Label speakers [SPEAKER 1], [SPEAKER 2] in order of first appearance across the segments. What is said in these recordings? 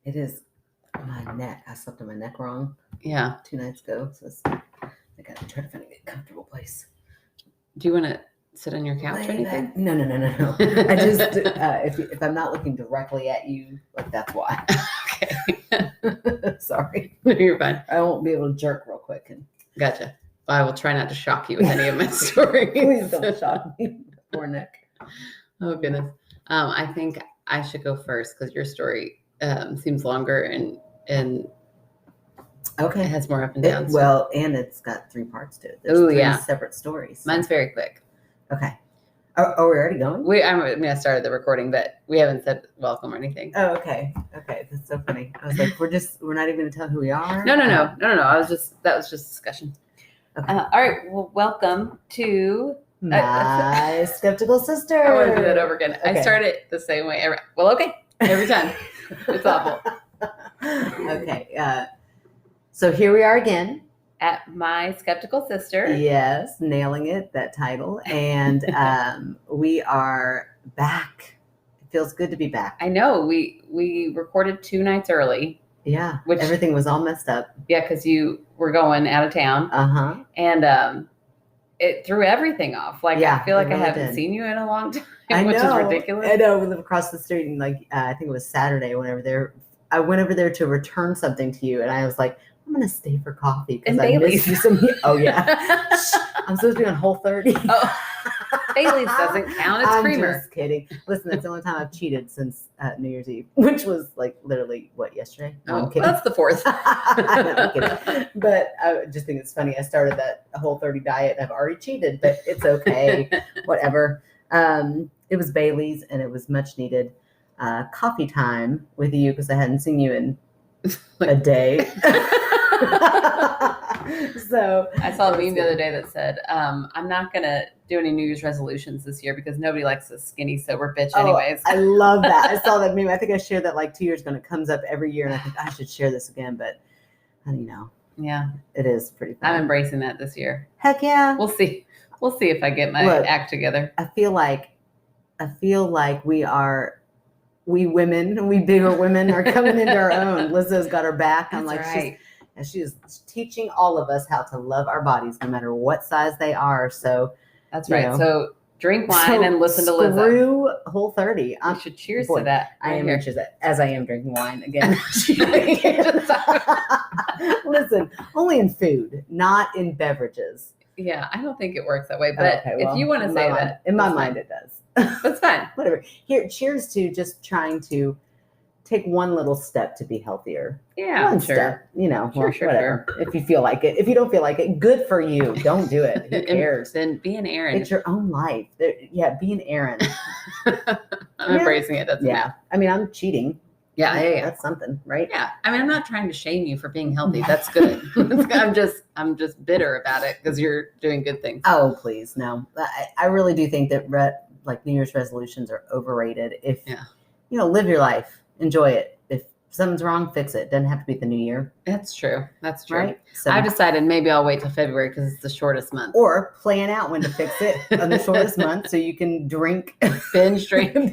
[SPEAKER 1] It is my neck. I slept on my neck wrong.
[SPEAKER 2] Yeah.
[SPEAKER 1] 2 nights ago. So I gotta try to find a comfortable place.
[SPEAKER 2] Do you want to sit on your couch or anything?
[SPEAKER 1] No. I just if I'm not looking directly at you, like that's why.
[SPEAKER 2] Okay.
[SPEAKER 1] Sorry.
[SPEAKER 2] You're fine.
[SPEAKER 1] I won't be able to jerk real quick.
[SPEAKER 2] Gotcha. I will try not to shock you with any of my stories.
[SPEAKER 1] Please don't shock me. Poor neck.
[SPEAKER 2] Oh goodness. I think I should go first because your story seems longer and
[SPEAKER 1] okay,
[SPEAKER 2] it has more up and downs.
[SPEAKER 1] Well, and it's got 3 parts to it. There's 3 separate stories. So.
[SPEAKER 2] Mine's very quick.
[SPEAKER 1] Okay. Are we already going?
[SPEAKER 2] I started the recording, but we haven't said welcome or anything.
[SPEAKER 1] Oh, okay. Okay, that's so funny. I was like, we're not even going to tell who we are.
[SPEAKER 2] No. That was just discussion. Okay. All right. Well, welcome to
[SPEAKER 1] my skeptical sister.
[SPEAKER 2] I want to do that over again. Okay. I start it the same way. Every time. It's awful.
[SPEAKER 1] Okay. So here we are again.
[SPEAKER 2] At my skeptical sister.
[SPEAKER 1] Yes, nailing it, that title. And we are back. It feels good to be back.
[SPEAKER 2] I know. We recorded 2 nights early.
[SPEAKER 1] Yeah. Which everything was all messed up.
[SPEAKER 2] Yeah, because you were going out of town.
[SPEAKER 1] Uh-huh.
[SPEAKER 2] And it threw everything off. Like,
[SPEAKER 1] yeah,
[SPEAKER 2] I feel like I haven't seen you in a long time, which is ridiculous.
[SPEAKER 1] I know. We live across the street, and I think it was Saturday I went over there to return something to you, and I was like, I'm going to stay for coffee because I missed you some. Oh, yeah. I'm supposed to be on Whole30.
[SPEAKER 2] Oh, Bailey's doesn't count. It's creamer.
[SPEAKER 1] I'm just kidding. Listen, that's the only time I've cheated since New Year's Eve, which was like literally, yesterday? No, I'm kidding.
[SPEAKER 2] That's the 4th.
[SPEAKER 1] I'm kidding. But I just think it's funny. I started that Whole30 diet and I've already cheated, but it's okay. Whatever. It was Bailey's and it was much needed coffee time with you because I hadn't seen you in a day. So
[SPEAKER 2] I saw a meme the other day that said, I'm not going to do any New Year's resolutions this year because nobody likes a skinny, sober bitch anyways.
[SPEAKER 1] I love that. I saw that meme. I think I shared that like 2 years ago and it comes up every year and I think I should share this again, but
[SPEAKER 2] yeah,
[SPEAKER 1] it is pretty fun.
[SPEAKER 2] I'm embracing that this year.
[SPEAKER 1] Heck yeah.
[SPEAKER 2] We'll see if I get my act together.
[SPEAKER 1] I feel like we bigger women are coming into our own. Lizzo's got her back. I'm like,
[SPEAKER 2] right.
[SPEAKER 1] She is teaching all of us how to love our bodies, no matter what size they are. So
[SPEAKER 2] that's right. So drink wine and listen to Lizzo.
[SPEAKER 1] Screw Whole30.
[SPEAKER 2] We should cheers to that.
[SPEAKER 1] I am cheers as I am drinking wine again. Listen, only in food, not in beverages.
[SPEAKER 2] Yeah, I don't think it works that way. But if you want to say that,
[SPEAKER 1] in my mind it does.
[SPEAKER 2] That's fine.
[SPEAKER 1] Whatever. Here, cheers to just trying to take one little step to be healthier.
[SPEAKER 2] Yeah,
[SPEAKER 1] one
[SPEAKER 2] step.
[SPEAKER 1] Whatever. If you feel like it. If you don't feel like it, good for you. Don't do it. Who cares?
[SPEAKER 2] Then be an Aaron.
[SPEAKER 1] It's your own life. Yeah, be an Aaron.
[SPEAKER 2] I'm embracing it. That's
[SPEAKER 1] yeah. I mean, I'm cheating.
[SPEAKER 2] Yeah,
[SPEAKER 1] that's something, right?
[SPEAKER 2] Yeah. I mean, I'm not trying to shame you for being healthy. That's good. I'm just bitter about it because you're doing good things.
[SPEAKER 1] Oh, please. No. I really do think that New Year's resolutions are overrated. If live your life, enjoy it. If something's wrong, fix it. Doesn't have to be the new year.
[SPEAKER 2] That's true.
[SPEAKER 1] Right?
[SPEAKER 2] So I've decided maybe I'll wait till February because it's the shortest month.
[SPEAKER 1] Or plan out when to fix it on the shortest month so you can
[SPEAKER 2] binge drink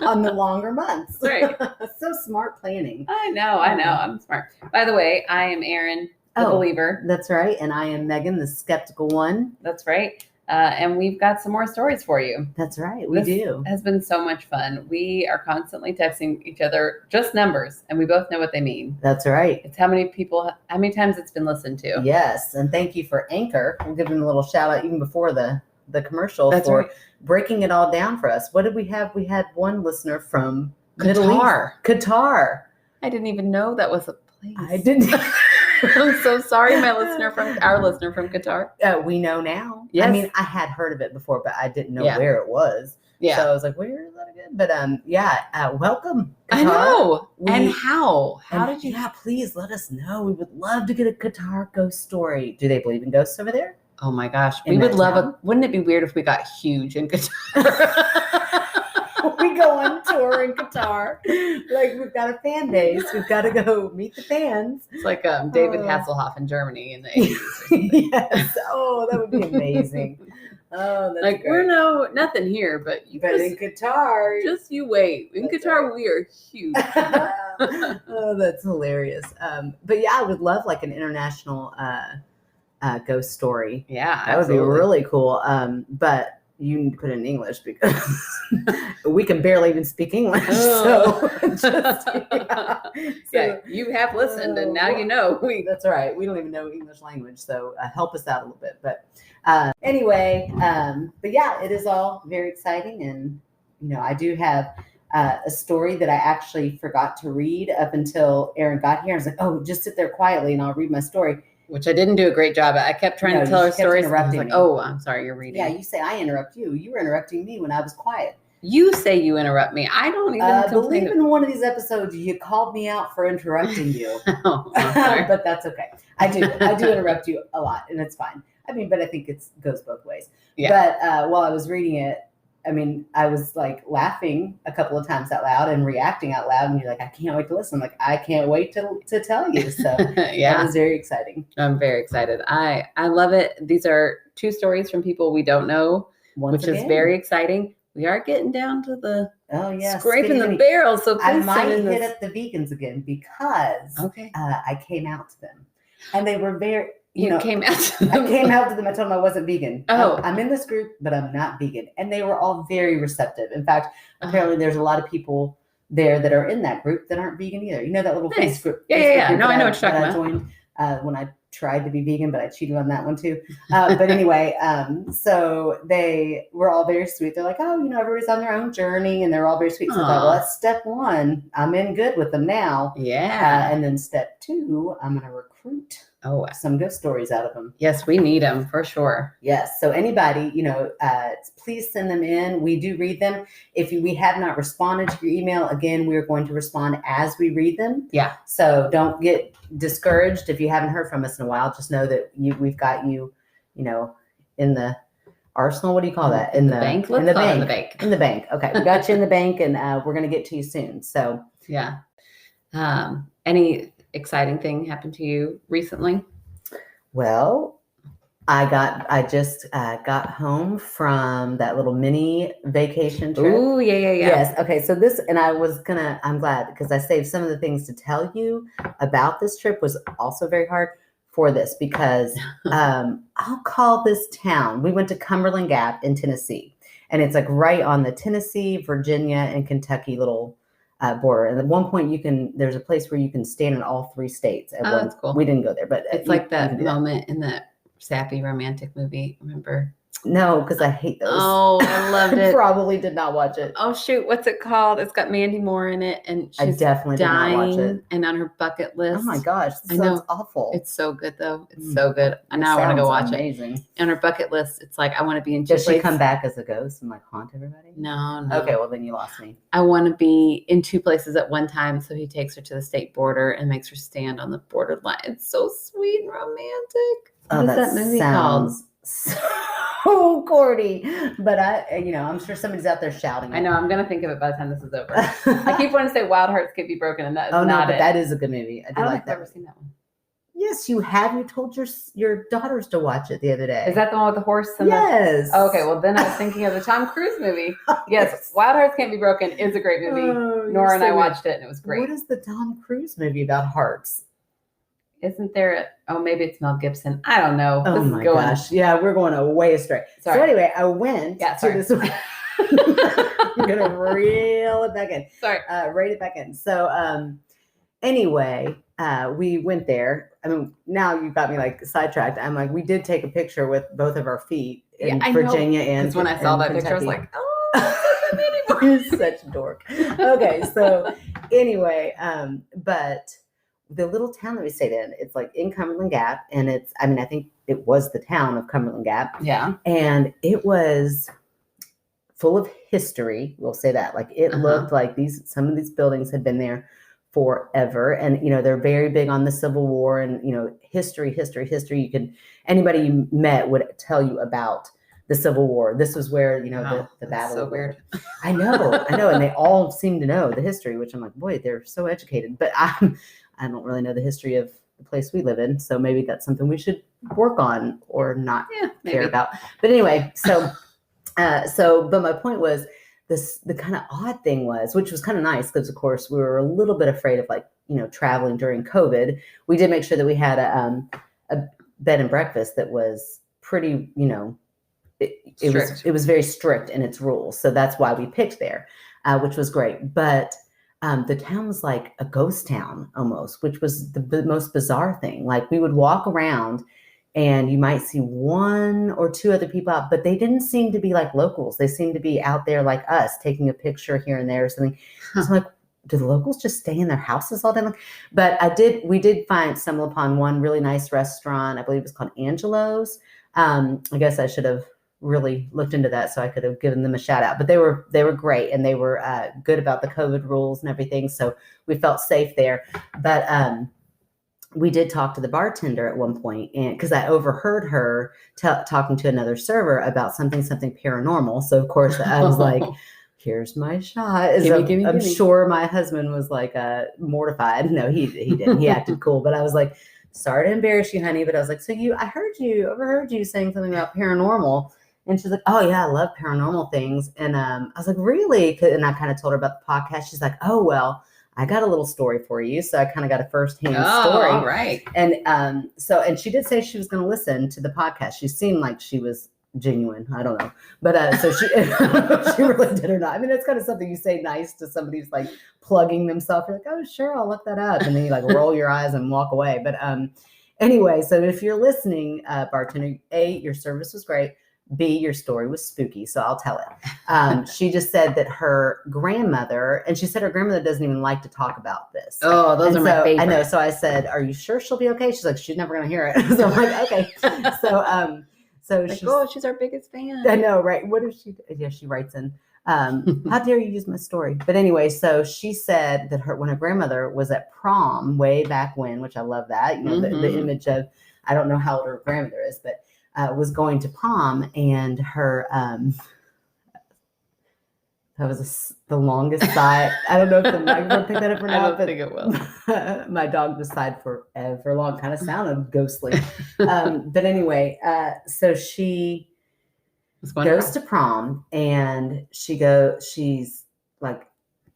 [SPEAKER 1] on the longer months.
[SPEAKER 2] Right.
[SPEAKER 1] So smart planning.
[SPEAKER 2] I know. I'm smart. By the way, I am Erin, the believer.
[SPEAKER 1] That's right. And I am Megan, the skeptical one.
[SPEAKER 2] That's right. And we've got some more stories for you.
[SPEAKER 1] That's right. We do.
[SPEAKER 2] Has been so much fun. We are constantly texting each other just numbers, and we both know what they mean.
[SPEAKER 1] That's right.
[SPEAKER 2] It's how many times it's been listened to.
[SPEAKER 1] Yes. And thank you for Anchor. We'll give them a little shout out even before the commercial breaking it all down for us. What did we have? We had one listener from Qatar.
[SPEAKER 2] I didn't even know that was a place.
[SPEAKER 1] I didn't.
[SPEAKER 2] I'm so sorry, our listener from Qatar.
[SPEAKER 1] We know now.
[SPEAKER 2] Yes.
[SPEAKER 1] I mean, I had heard of it before, but I didn't know where it was.
[SPEAKER 2] Yeah.
[SPEAKER 1] So I was like, where is that again? But welcome, Qatar.
[SPEAKER 2] I know. And how? How did you?
[SPEAKER 1] Yeah, please let us know. We would love to get a Qatar ghost story. Do they believe in ghosts over there?
[SPEAKER 2] Oh my gosh. We would love wouldn't it be weird if we got huge in Qatar?
[SPEAKER 1] we go on tour in Qatar. Like, we've got a fan base. We've got to go meet the fans.
[SPEAKER 2] It's like David Hasselhoff in Germany in the 80s or something.
[SPEAKER 1] Yes. Oh, that would be amazing. Oh, that's
[SPEAKER 2] like,
[SPEAKER 1] great.
[SPEAKER 2] we're nothing here, but
[SPEAKER 1] in Qatar.
[SPEAKER 2] just you wait. In
[SPEAKER 1] That's
[SPEAKER 2] Qatar,
[SPEAKER 1] right.
[SPEAKER 2] we are huge.
[SPEAKER 1] Oh, that's hilarious. But yeah, I would love like an international ghost story.
[SPEAKER 2] Yeah,
[SPEAKER 1] That would be really cool. But you need to put it in English because we can barely even speak English. So,
[SPEAKER 2] yeah, you have listened, and now you know.
[SPEAKER 1] That's right. We don't even know English language, so help us out a little bit. But anyway, but yeah, it is all very exciting, and I do have a story that I actually forgot to read up until Erin got here. I was like, "Oh, just sit there quietly, and I'll read my story."
[SPEAKER 2] Which I didn't do a great job at. I kept trying to tell her stories. And I was like, "Oh, I'm sorry, you're reading."
[SPEAKER 1] Yeah, you say I interrupt you. You were interrupting me when I was quiet.
[SPEAKER 2] You say you interrupt me. I don't even
[SPEAKER 1] believe in one of these episodes you called me out for interrupting you. But that's okay. I do interrupt you a lot, and it's fine. I mean, but I think it goes both ways. Yeah. But while I was reading it, I mean, I was like laughing a couple of times out loud and reacting out loud, and you're like, I can't wait to listen. I'm like, I can't wait to tell you. So yeah, that was very exciting.
[SPEAKER 2] I'm very excited. I love it. These are 2 stories from people we don't know, which is very exciting. We are getting down to the scraping the barrel. So
[SPEAKER 1] I might hit up the vegans again because I came out to them, and they were very.
[SPEAKER 2] Came out to them.
[SPEAKER 1] I came out to them. I told them I wasn't vegan.
[SPEAKER 2] Oh.
[SPEAKER 1] I'm in this group, but I'm not vegan. And they were all very receptive. In fact, apparently there's a lot of people there that are in that group that aren't vegan either. You know that little Facebook group?
[SPEAKER 2] Yeah. No, I know what you're talking about.
[SPEAKER 1] I joined when I tried to be vegan, but I cheated on that one too. But anyway, so they were all very sweet. They're like, oh, everybody's on their own journey, and they're all very sweet. So I thought, well, that's step 1. I'm in good with them now.
[SPEAKER 2] Yeah.
[SPEAKER 1] And then step 2, I'm going to recruit some good stories out of them.
[SPEAKER 2] Yes, we need them for sure.
[SPEAKER 1] Yes. So anybody, please send them in. We do read them. If we have not responded to your email, again, we're going to respond as we read them.
[SPEAKER 2] Yeah.
[SPEAKER 1] So don't get discouraged if you haven't heard from us in a while. Just know that we've got you, in the arsenal. What do you call that? In the bank. In the bank. In the bank. Okay, we got you in the bank, and we're going to get to you soon. So
[SPEAKER 2] yeah. Any exciting thing happened to you recently?
[SPEAKER 1] Well, I just got home from that little mini vacation trip.
[SPEAKER 2] Ooh, yeah.
[SPEAKER 1] Yes. Okay. So I'm glad because I saved some of the things to tell you about this trip was also very hard for this because I'll call this town. We went to Cumberland Gap in Tennessee, and it's like right on the Tennessee, Virginia, and Kentucky little border. And at one point there's a place where you can stand in all 3 states.
[SPEAKER 2] That's cool.
[SPEAKER 1] We didn't go there, but
[SPEAKER 2] it's like that moment in that sappy romantic movie. Remember?
[SPEAKER 1] No, because I hate those.
[SPEAKER 2] Oh, I loved it.
[SPEAKER 1] Probably did not watch it.
[SPEAKER 2] Oh shoot, what's it called? It's got Mandy Moore in it, and she's
[SPEAKER 1] definitely
[SPEAKER 2] dying
[SPEAKER 1] did not watch it.
[SPEAKER 2] And on her bucket list.
[SPEAKER 1] Oh my gosh,
[SPEAKER 2] I know.
[SPEAKER 1] Sounds awful.
[SPEAKER 2] It's so good though. It's so good. And now I want to go watch it. On her bucket list, it's like I want to be in 2 places.
[SPEAKER 1] Does she come back as a ghost and like haunt everybody?
[SPEAKER 2] No.
[SPEAKER 1] Okay, well then you lost me.
[SPEAKER 2] I want to be in 2 places at one time, so he takes her to the state border and makes her stand on the borderline. It's so sweet and romantic.
[SPEAKER 1] What is that movie called? So corny, but I'm sure somebody's out there shouting.
[SPEAKER 2] I know. I'm gonna think of it by the time this is over. I keep wanting to say "Wild Hearts Can't Be Broken," and that's not it.
[SPEAKER 1] That is a good movie. I
[SPEAKER 2] don't think I've ever seen that one.
[SPEAKER 1] Yes, you have. You told your daughters to watch it the other day.
[SPEAKER 2] Is that the one with the horse?
[SPEAKER 1] Yes.
[SPEAKER 2] Okay. Well, then I was thinking of the Tom Cruise movie. Yes, "Wild Hearts Can't Be Broken" is a great movie. Nora and I watched it, and it was great.
[SPEAKER 1] What is the Tom Cruise movie about hearts?
[SPEAKER 2] Isn't there? Maybe it's Mel Gibson. I don't know.
[SPEAKER 1] Oh my gosh! Yeah, we're going way astray. Sorry. So anyway, I went to this. I'm gonna reel it back in.
[SPEAKER 2] Sorry,
[SPEAKER 1] reel it back in. So anyway, we went there. I mean, now you've got me like sidetracked. I'm like, we did take a picture with both of our feet in Virginia and
[SPEAKER 2] because when I saw that picture, I was like, oh,
[SPEAKER 1] you're such a dork. Okay, so anyway, but. The little town that we stayed in, it's like in Cumberland Gap, and I think it was the town of Cumberland Gap.
[SPEAKER 2] Yeah.
[SPEAKER 1] And it was full of history. We'll say that. Like it looked like some of these buildings had been there forever. And, they're very big on the Civil War and, history. Anybody you met would tell you about the Civil War. This was where, the battle.
[SPEAKER 2] So weird.
[SPEAKER 1] I know. And they all seem to know the history, which I'm like, boy, they're so educated. But I don't really know the history of the place we live in. So maybe that's something we should work on or not care about. But anyway, but my point was the kind of odd thing was, which was kind of nice because of course we were a little bit afraid of traveling during COVID. We did make sure that we had a bed and breakfast that was pretty, it was very strict in its rules. So that's why we picked there, which was great. But the town was like a ghost town almost, which was the most bizarre thing. Like we would walk around and you might see one or two other people out, but they didn't seem to be like locals. They seemed to be out there like us, taking a picture here and there or something. So I'm like, do the locals just stay in their houses all day long? But we did stumble upon one really nice restaurant. I believe it was called Angelo's. I guess I should have really looked into that so I could have given them a shout out, but they were great and they were good about the COVID rules and everything. So we felt safe there. But we did talk to the bartender at one point, and because I overheard her talking to another server about something paranormal. So of course I was like, here's my shot. I'm sure my husband was like mortified. No, he didn't. He acted cool, but I was like, sorry to embarrass you, honey. But I was like, I overheard you saying something about paranormal. And she's like, oh yeah, I love paranormal things. And I was like, really? And I kind of told her about the podcast. She's like, oh, well, I got a little story for you. So I kind of got a firsthand story.
[SPEAKER 2] All right.
[SPEAKER 1] And and she did say she was going to listen to the podcast. She seemed like she was genuine. I don't know. But so she really did or not. I mean, that's kind of something you say nice to somebody who's like plugging themselves. You're like, oh, sure, I'll look that up. And then you like roll your eyes and walk away. But anyway, so if you're listening, bartender, A, your service was great. B, your story was spooky, so I'll tell it. She just said that her grandmother, and she said her grandmother doesn't even like to talk about this.
[SPEAKER 2] Oh, those are my favorite.
[SPEAKER 1] I know. So I said, are you sure she'll be okay? She's like, she's never going to hear it. So I'm like, okay. So
[SPEAKER 2] she's our biggest fan.
[SPEAKER 1] I know, right? What if she? Yeah, she writes in. How dare you use my story? But anyway, so she said that when her grandmother was at prom way back when, which I love that. The image of, I don't know how old her grandmother is, but was going to prom, and her that was the longest sigh. I don't know if the microphone picked that up or not.
[SPEAKER 2] I don't think it will.
[SPEAKER 1] My dog just sighed forever long. Kind of sounded ghostly. But anyway, so she goes to prom, and she's like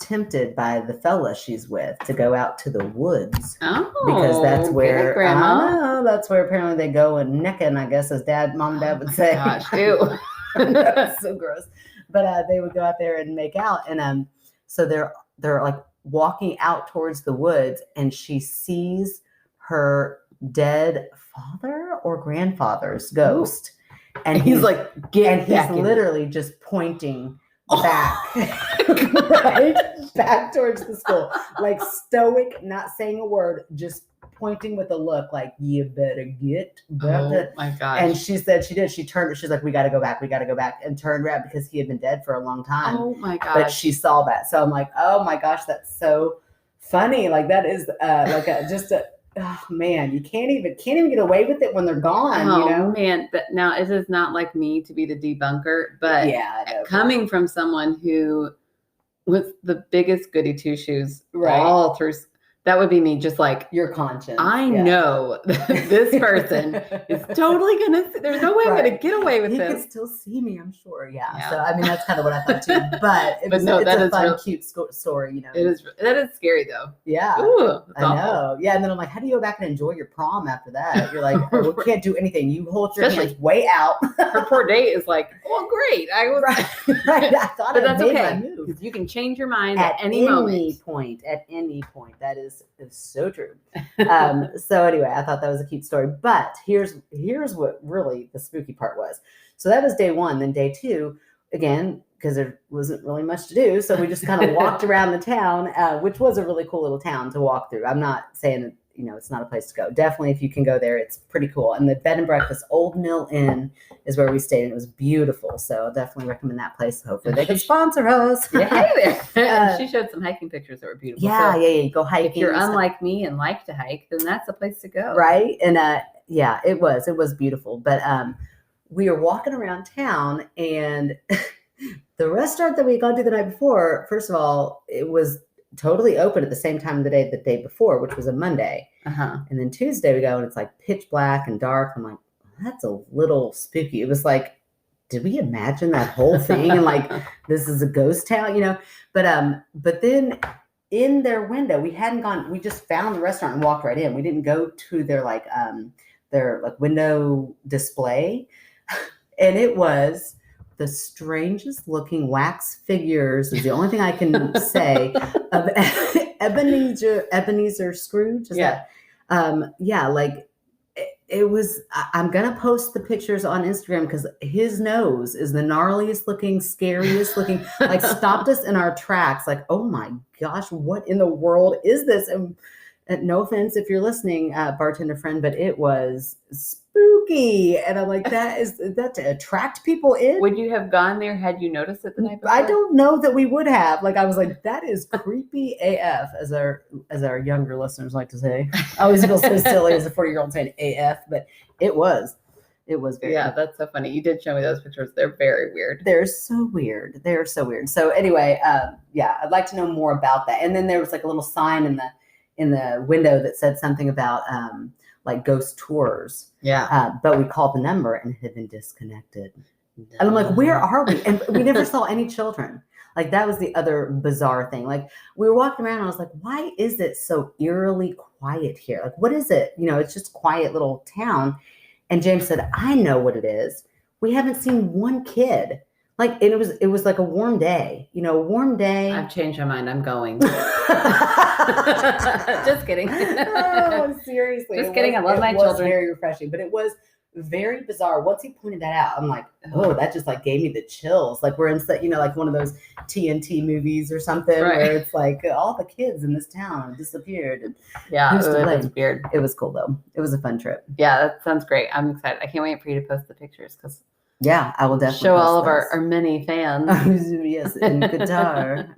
[SPEAKER 1] tempted by the fella she's with to go out to the woods.
[SPEAKER 2] Oh,
[SPEAKER 1] because that's where
[SPEAKER 2] grandma.
[SPEAKER 1] That's where apparently they go and necking, I guess, as mom and dad would say.
[SPEAKER 2] Gosh, ew.
[SPEAKER 1] That's so gross. But they would go out there and make out, and so they're like walking out towards the woods, and she sees her dead father or grandfather's ghost, and he's like, literally just pointing back, right back towards the school, like stoic, not saying a word, just pointing with a look like, you better get back.
[SPEAKER 2] Oh my gosh.
[SPEAKER 1] And she said she did. She turned, she's like, we got to go back, and turned around because he had been dead for a long time.
[SPEAKER 2] Oh my gosh.
[SPEAKER 1] But she saw that. So I'm like, oh my gosh, that's so funny. Like that is oh man, you can't even get away with it when they're gone.
[SPEAKER 2] Oh man, but now it is not like me to be the debunker, but coming from someone who was the biggest goody two shoes all through. That would be me, just like
[SPEAKER 1] your conscience.
[SPEAKER 2] I know this person is totally there's no way I'm going to get away with this.
[SPEAKER 1] He can still see me, I'm sure. Yeah. So, I mean, that's kind of what I thought too. But it's a fun, cute story,
[SPEAKER 2] It is. That is scary though.
[SPEAKER 1] Yeah.
[SPEAKER 2] Ooh,
[SPEAKER 1] I know. Yeah. And then I'm like, how do you go back and enjoy your prom after that? You're like, oh, we can't do anything. You hold your hands way out.
[SPEAKER 2] Her poor date is like, well, great. I was
[SPEAKER 1] right. I thought, but that's okay.
[SPEAKER 2] Because you can change your mind
[SPEAKER 1] at
[SPEAKER 2] any
[SPEAKER 1] point. At any point. That is so true. So anyway, I thought that was a cute story. But here's what really the spooky part was. So that was day one. Then day two, again, because there wasn't really much to do, so we just kind of walked around the town, which was a really cool little town to walk through. I'm not saying that, it's not a place to go. Definitely, if you can go there, it's pretty cool. And the bed and breakfast, Old Mill Inn, is where we stayed, and it was beautiful. So definitely recommend that place. Hopefully they can sponsor us.
[SPEAKER 2] Yeah, hey there. She showed some hiking pictures that were beautiful.
[SPEAKER 1] Yeah, so go hiking.
[SPEAKER 2] If you're unlike me and like to hike, then that's the place to go.
[SPEAKER 1] Right? And it was beautiful. But we were walking around town, and the restaurant that we had gone to the night before, first of all, it was totally open at the same time of the day before, which was a Monday. And then Tuesday we go, and it's like pitch black and dark. I'm like, that's a little spooky. It was like, did we imagine that whole thing? And like, this is a ghost town, but then in their window, we just found the restaurant and walked right in. We didn't go to their window display. And it was the strangest looking wax figures, is the only thing I can say, of Ebenezer Scrooge. It was, I'm going to post the pictures on Instagram, because his nose is the gnarliest looking, scariest looking, like stopped us in our tracks. Like, oh my gosh, what in the world is this? And no offense if you're listening, bartender friend, but it was spooky. And I'm like, that to attract people in?
[SPEAKER 2] Would you have gone there had you noticed it the night before?
[SPEAKER 1] I don't know that we would have. Like, I was like, that is creepy AF, as our younger listeners like to say. I always feel so silly as a 40-year-old saying AF, but it was very
[SPEAKER 2] Yeah, that's so funny. You did show me those pictures. They're very weird.
[SPEAKER 1] They're so weird. So anyway, I'd like to know more about that. And then there was like a little sign in the window that said something about like ghost tours. But we called the number and it had been disconnected. And I'm like, where are we? And we never saw any children. Like, that was the other bizarre thing. Like, we were walking around and I was like, why is it so eerily quiet here? Like, what is it? it's just a quiet little town. And James said, I know what it is. We haven't seen one kid. Like, and it was like a warm day, warm day.
[SPEAKER 2] I've changed my mind. I'm going. Just kidding.
[SPEAKER 1] Oh, seriously.
[SPEAKER 2] Just kidding. I love my children.
[SPEAKER 1] It was very refreshing, but it was very bizarre. Once he pointed that out, I'm like, oh, that just like gave me the chills. Like, we're in, like one of those TNT movies or something, where it's like all the kids in this town disappeared. And
[SPEAKER 2] yeah, it was weird.
[SPEAKER 1] It was cool though. It was a fun trip.
[SPEAKER 2] Yeah, that sounds great. I'm excited. I can't wait for you to post the pictures, because
[SPEAKER 1] I will definitely
[SPEAKER 2] show all of our many fans.
[SPEAKER 1] Yes, in guitar.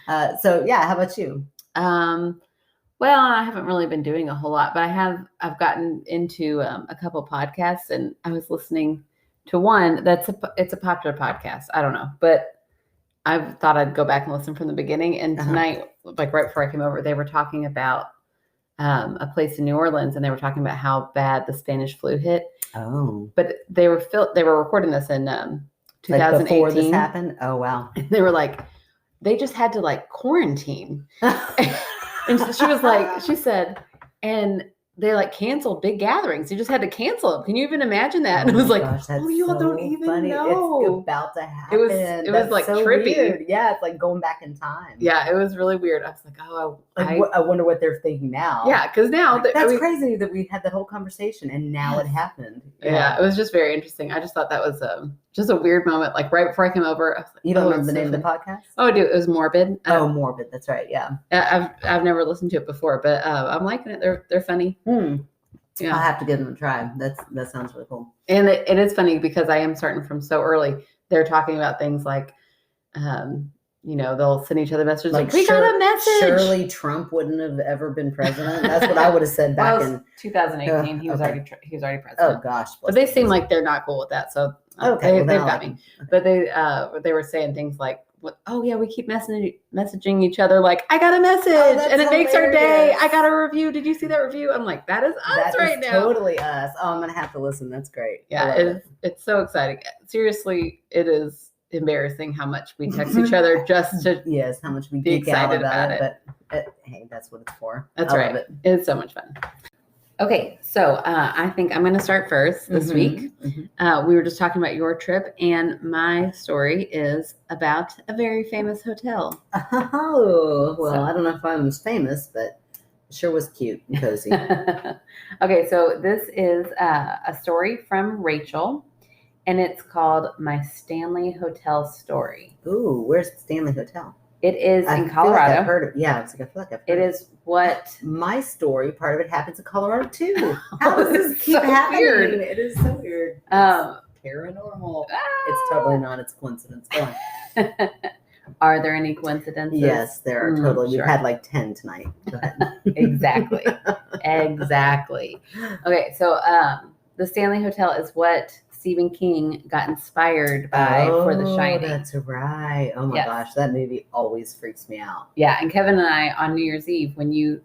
[SPEAKER 1] How about you?
[SPEAKER 2] Well, I haven't really been doing a whole lot, but I've gotten into a couple podcasts, and I was listening to one it's a popular podcast. I don't know, but I thought I'd go back and listen from the beginning. And tonight, like right before I came over, they were talking about a place in New Orleans, and they were talking about how bad the Spanish flu hit.
[SPEAKER 1] Oh,
[SPEAKER 2] but they were recording this in 2018.
[SPEAKER 1] Like before this happened. Oh wow!
[SPEAKER 2] And they were like, they just had to like quarantine. And she said, and they like canceled big gatherings. You just had to cancel them. Can you even imagine that? And I was like, you all don't even know.
[SPEAKER 1] It's about to happen.
[SPEAKER 2] It was like so trippy.
[SPEAKER 1] Weird. Yeah, it's like going back in time.
[SPEAKER 2] Yeah, it was really weird. I was like,
[SPEAKER 1] I wonder what they're thinking now.
[SPEAKER 2] Yeah, because now
[SPEAKER 1] that's crazy that we had that whole conversation and now it happened.
[SPEAKER 2] Yeah, it was just very interesting. I just thought that was just a weird moment. Like right before I came over, I was like,
[SPEAKER 1] you don't remember the name of the podcast?
[SPEAKER 2] Oh, I do. It was Morbid.
[SPEAKER 1] Morbid. That's right. Yeah.
[SPEAKER 2] I've never listened to it before, but I'm liking it. They're funny.
[SPEAKER 1] Yeah, I'll have to give them a try. That sounds really cool.
[SPEAKER 2] And it is funny because I am starting from so early. They're talking about things like, they'll send each other messages like we got a message.
[SPEAKER 1] Surely Trump wouldn't have ever been president. That's what I would have said back in
[SPEAKER 2] 2018. He was already president.
[SPEAKER 1] Oh gosh,
[SPEAKER 2] but they seem like they're not cool with that. So they've got me. Okay. But they were saying things like, oh yeah, we keep messaging each other like, I got a message, and it makes our day. I got a review. Did you see that review? I'm like, that is us right now.
[SPEAKER 1] Totally us. Oh, I'm gonna have to listen. That's great.
[SPEAKER 2] Yeah, it's so exciting. Seriously, it is embarrassing how much we text each other just to
[SPEAKER 1] how much we
[SPEAKER 2] be excited about it.
[SPEAKER 1] But hey, that's what it's for.
[SPEAKER 2] That's right. Love it. It's so much fun. Okay, so I think I'm going to start first this week. We were just talking about your trip, and my story is about a very famous hotel.
[SPEAKER 1] Oh, well, I don't know if I was famous, but it sure was cute and cozy.
[SPEAKER 2] Okay, so this is a story from Rachel, and it's called My Stanley Hotel Story.
[SPEAKER 1] Ooh, where's the Stanley Hotel?
[SPEAKER 2] It is in Colorado.
[SPEAKER 1] I've heard of it. Yeah, I feel like I've heard
[SPEAKER 2] it. It is what
[SPEAKER 1] my story. Part of it happens in Colorado too. How does this keep happening? Weird. It is so weird. Paranormal. It's totally not. It's coincidence. Go on.
[SPEAKER 2] Are there any coincidences?
[SPEAKER 1] Yes, there are totally. Sure. We've had like 10 tonight. Go ahead.
[SPEAKER 2] Exactly. Okay, so the Stanley Hotel is what Stephen King got inspired by for The Shining.
[SPEAKER 1] That's right. Oh my gosh, that movie always freaks me out.
[SPEAKER 2] Yeah, and Kevin and I on New Year's Eve, when you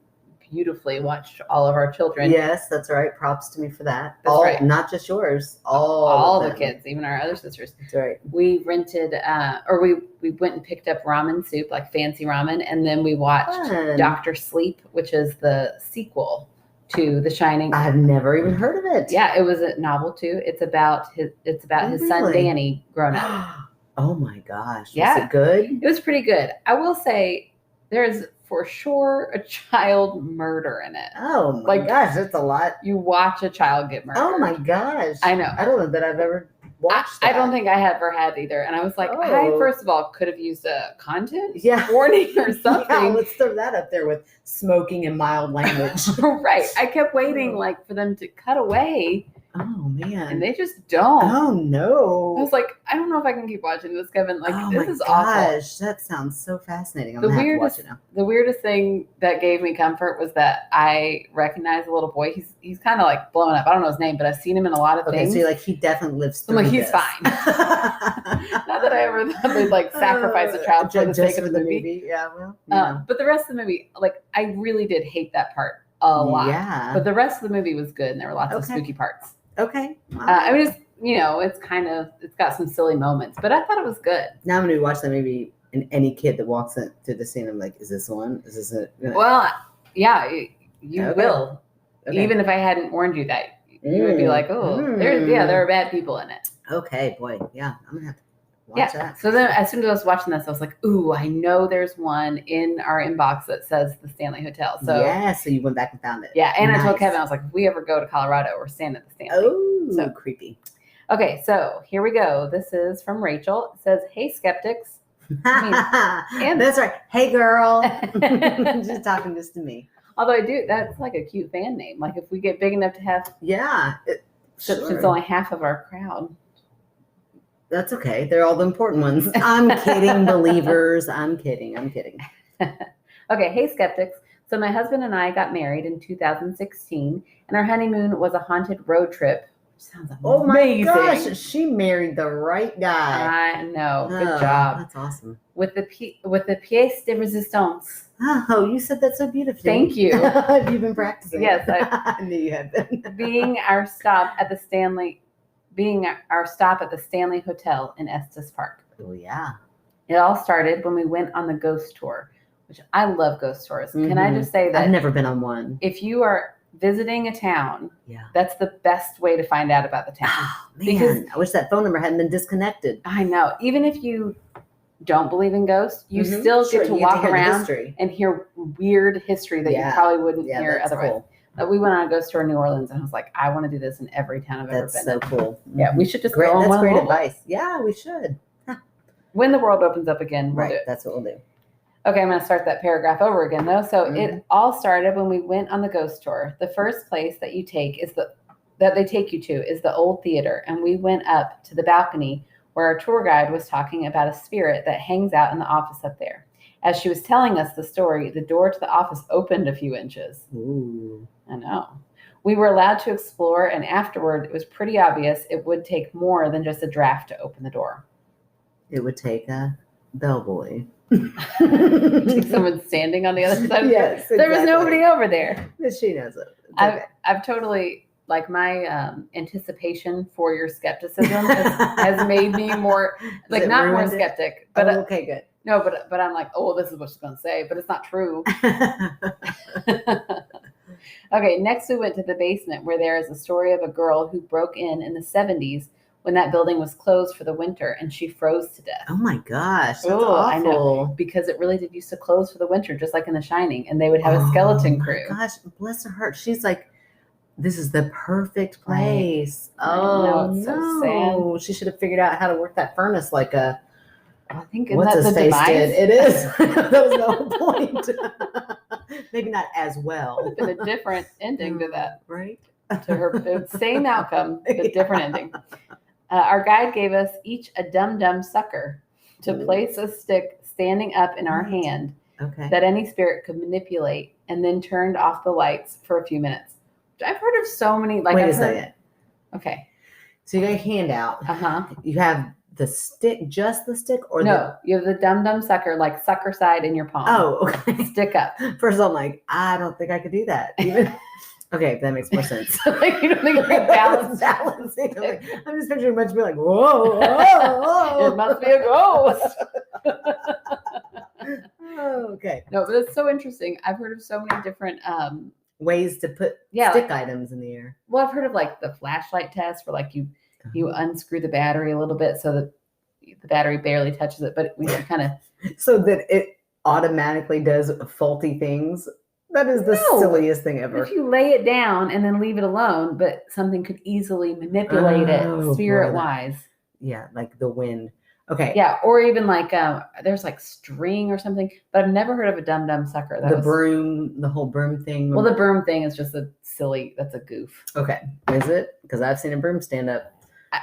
[SPEAKER 2] beautifully watched all of our children.
[SPEAKER 1] Yes, that's right. Props to me for that.
[SPEAKER 2] That's right.
[SPEAKER 1] Not just yours. All
[SPEAKER 2] the kids, even our other sisters.
[SPEAKER 1] That's right.
[SPEAKER 2] We rented, we went and picked up ramen soup, like fancy ramen, and then we watched Dr. Sleep, which is the sequel to The Shining.
[SPEAKER 1] I've never even heard of it.
[SPEAKER 2] Yeah, it was a novel too. It's about his son Danny grown up.
[SPEAKER 1] Oh my gosh.
[SPEAKER 2] Yeah.
[SPEAKER 1] Was it good?
[SPEAKER 2] It was pretty good. I will say there's for sure a child murder in it.
[SPEAKER 1] Oh my gosh, that's a lot.
[SPEAKER 2] You watch a child get murdered.
[SPEAKER 1] Oh my gosh.
[SPEAKER 2] I know.
[SPEAKER 1] I don't know that I've ever watched that.
[SPEAKER 2] I don't think I ever had either. And I was like, I first of all could have used a content warning or something.
[SPEAKER 1] Yeah, let's throw that up there with smoking and mild language.
[SPEAKER 2] Right. I kept waiting like for them to cut away.
[SPEAKER 1] Oh man.
[SPEAKER 2] And they just don't.
[SPEAKER 1] Oh no.
[SPEAKER 2] I was like, I don't know if I can keep watching this, Kevin. Like, this is awful.
[SPEAKER 1] Gosh, that sounds so fascinating. I'm gonna have to watch it now.
[SPEAKER 2] The weirdest thing that gave me comfort was that I recognized a little boy. He's kind of like blowing up. I don't know his name, but I've seen him in a lot of things.
[SPEAKER 1] So you're like, he definitely lives through
[SPEAKER 2] I'm like, he's fine. Not that I ever thought they'd like sacrifice a child for the sake of the movie.
[SPEAKER 1] Yeah, well.
[SPEAKER 2] But the rest of the movie, like, I really did hate that part a lot. Yeah. But the rest of the movie was good, and there were lots of spooky parts.
[SPEAKER 1] Okay.
[SPEAKER 2] I mean, it's, it's got some silly moments, but I thought it was good.
[SPEAKER 1] Now I'm going to watch that movie, and any kid that walks into the scene, I'm like, is this one? Is this it?
[SPEAKER 2] Well, yeah, you will. Okay. Even if I hadn't warned you that, you would be like, there are bad people in it.
[SPEAKER 1] Okay, boy. Yeah, I'm going to have to watch that.
[SPEAKER 2] So then as soon as I was watching this, I was like, ooh, I know there's one in our inbox that says the Stanley Hotel. So
[SPEAKER 1] so you went back and found it.
[SPEAKER 2] Yeah, and I told Kevin, I was like, if we ever go to Colorado, we're staying at the Stanley.
[SPEAKER 1] Oh, so creepy.
[SPEAKER 2] Okay, so here we go. This is from Rachel. It says, hey, skeptics.
[SPEAKER 1] And that's right. Hey, girl. Just talking just to me.
[SPEAKER 2] Although that's like a cute fan name. Like if we get big enough to have.
[SPEAKER 1] Yeah.
[SPEAKER 2] It's only half of our crowd.
[SPEAKER 1] That's okay. They're all the important ones. I'm kidding, believers. I'm kidding.
[SPEAKER 2] Okay. Hey, skeptics. So my husband and I got married in 2016, and our honeymoon was a haunted road trip. Which sounds amazing. Oh my gosh,
[SPEAKER 1] she married the right guy.
[SPEAKER 2] I know. Good job.
[SPEAKER 1] That's awesome.
[SPEAKER 2] With the pièce de résistance.
[SPEAKER 1] Oh, you said that so beautifully.
[SPEAKER 2] Thank you.
[SPEAKER 1] Have you been practicing?
[SPEAKER 2] Yes,
[SPEAKER 1] I knew you had been.
[SPEAKER 2] Being our stop at the Stanley Hotel in Estes Park.
[SPEAKER 1] Oh, yeah.
[SPEAKER 2] It all started when we went on the ghost tour, which I love ghost tours. Mm-hmm. Can I just say that?
[SPEAKER 1] I've never been on one.
[SPEAKER 2] If you are visiting a town, that's the best way to find out about the town.
[SPEAKER 1] Oh, man. Because I wish that phone number hadn't been disconnected.
[SPEAKER 2] I know. Even if you don't believe in ghosts, you still get to walk around and hear weird history that you probably wouldn't hear otherwise. Cool. We went on a ghost tour in New Orleans, and I was like, I want to do this in every town I've ever been.
[SPEAKER 1] That's so cool.
[SPEAKER 2] Yeah, we should just go on one.
[SPEAKER 1] That's great advice. Yeah, we should.
[SPEAKER 2] When the world opens up again, we'll do it.
[SPEAKER 1] That's what we'll do.
[SPEAKER 2] Okay, I'm going to start that paragraph over again, though. So it all started when we went on the ghost tour. The first place that you take that they take you to is the old theater, and we went up to the balcony where our tour guide was talking about a spirit that hangs out in the office up there. As she was telling us the story, the door to the office opened a few inches.
[SPEAKER 1] Ooh.
[SPEAKER 2] I know. We were allowed to explore, and afterward, it was pretty obvious it would take more than just a draft to open the door.
[SPEAKER 1] It would take a bellboy.
[SPEAKER 2] Take someone standing on the other side.
[SPEAKER 1] Yes, exactly.
[SPEAKER 2] There was nobody over there.
[SPEAKER 1] She knows it.
[SPEAKER 2] I've totally, like, my anticipation for your skepticism has made me more, like, not more skeptic. But
[SPEAKER 1] okay, good.
[SPEAKER 2] No, but I'm like, oh, this is what she's going to say, but it's not true. Okay, next we went to the basement where there is a story of a girl who broke in the 70s when that building was closed for the winter, and she froze to death.
[SPEAKER 1] Oh my gosh, that's awful. I know,
[SPEAKER 2] because it really did used to close for the winter, just like in The Shining, and they would have a skeleton crew.
[SPEAKER 1] Oh my gosh, bless her heart. She's like, this is the perfect place.
[SPEAKER 2] Right. Oh, it's
[SPEAKER 1] no.
[SPEAKER 2] So sad.
[SPEAKER 1] She should have figured out how to work that furnace like a...
[SPEAKER 2] I think
[SPEAKER 1] what's his face did. It is. That was the whole point. Maybe not as well.
[SPEAKER 2] But a different ending to that.
[SPEAKER 1] Right.
[SPEAKER 2] To her same outcome, but different ending. Our guide gave us each a dum-dum sucker to place a stick standing up in our hand that any spirit could manipulate, and then turned off the lights for a few minutes. I've heard of so many. Like,
[SPEAKER 1] wait a second.
[SPEAKER 2] Okay.
[SPEAKER 1] So you got your hand out.
[SPEAKER 2] Uh-huh.
[SPEAKER 1] You have the stick, just the stick, or
[SPEAKER 2] no? You have the dum-dum sucker, like sucker side in your palm.
[SPEAKER 1] Oh, okay.
[SPEAKER 2] Stick up.
[SPEAKER 1] First, I'm like, I don't think I could do that. Even okay, that makes more sense.
[SPEAKER 2] Like you don't think you can balance
[SPEAKER 1] balancing? I'm just picturing much be like, whoa, whoa.
[SPEAKER 2] It must be a ghost.
[SPEAKER 1] Oh, okay.
[SPEAKER 2] No, but it's so interesting. I've heard of so many different
[SPEAKER 1] ways to put stick items in the air.
[SPEAKER 2] Well, I've heard of like the flashlight test where like you unscrew the battery a little bit so that the battery barely touches it, but we kind of
[SPEAKER 1] so that it automatically does faulty things. That is the silliest thing ever.
[SPEAKER 2] If you lay it down and then leave it alone, but something could easily manipulate it spirit-wise.
[SPEAKER 1] Yeah, like the wind. Okay.
[SPEAKER 2] Yeah, or even like there's like string or something, but I've never heard of a dum-dum sucker.
[SPEAKER 1] Broom, the whole broom thing.
[SPEAKER 2] Well, the broom thing is just that's a goof.
[SPEAKER 1] Okay. Is it? Because I've seen a broom stand up.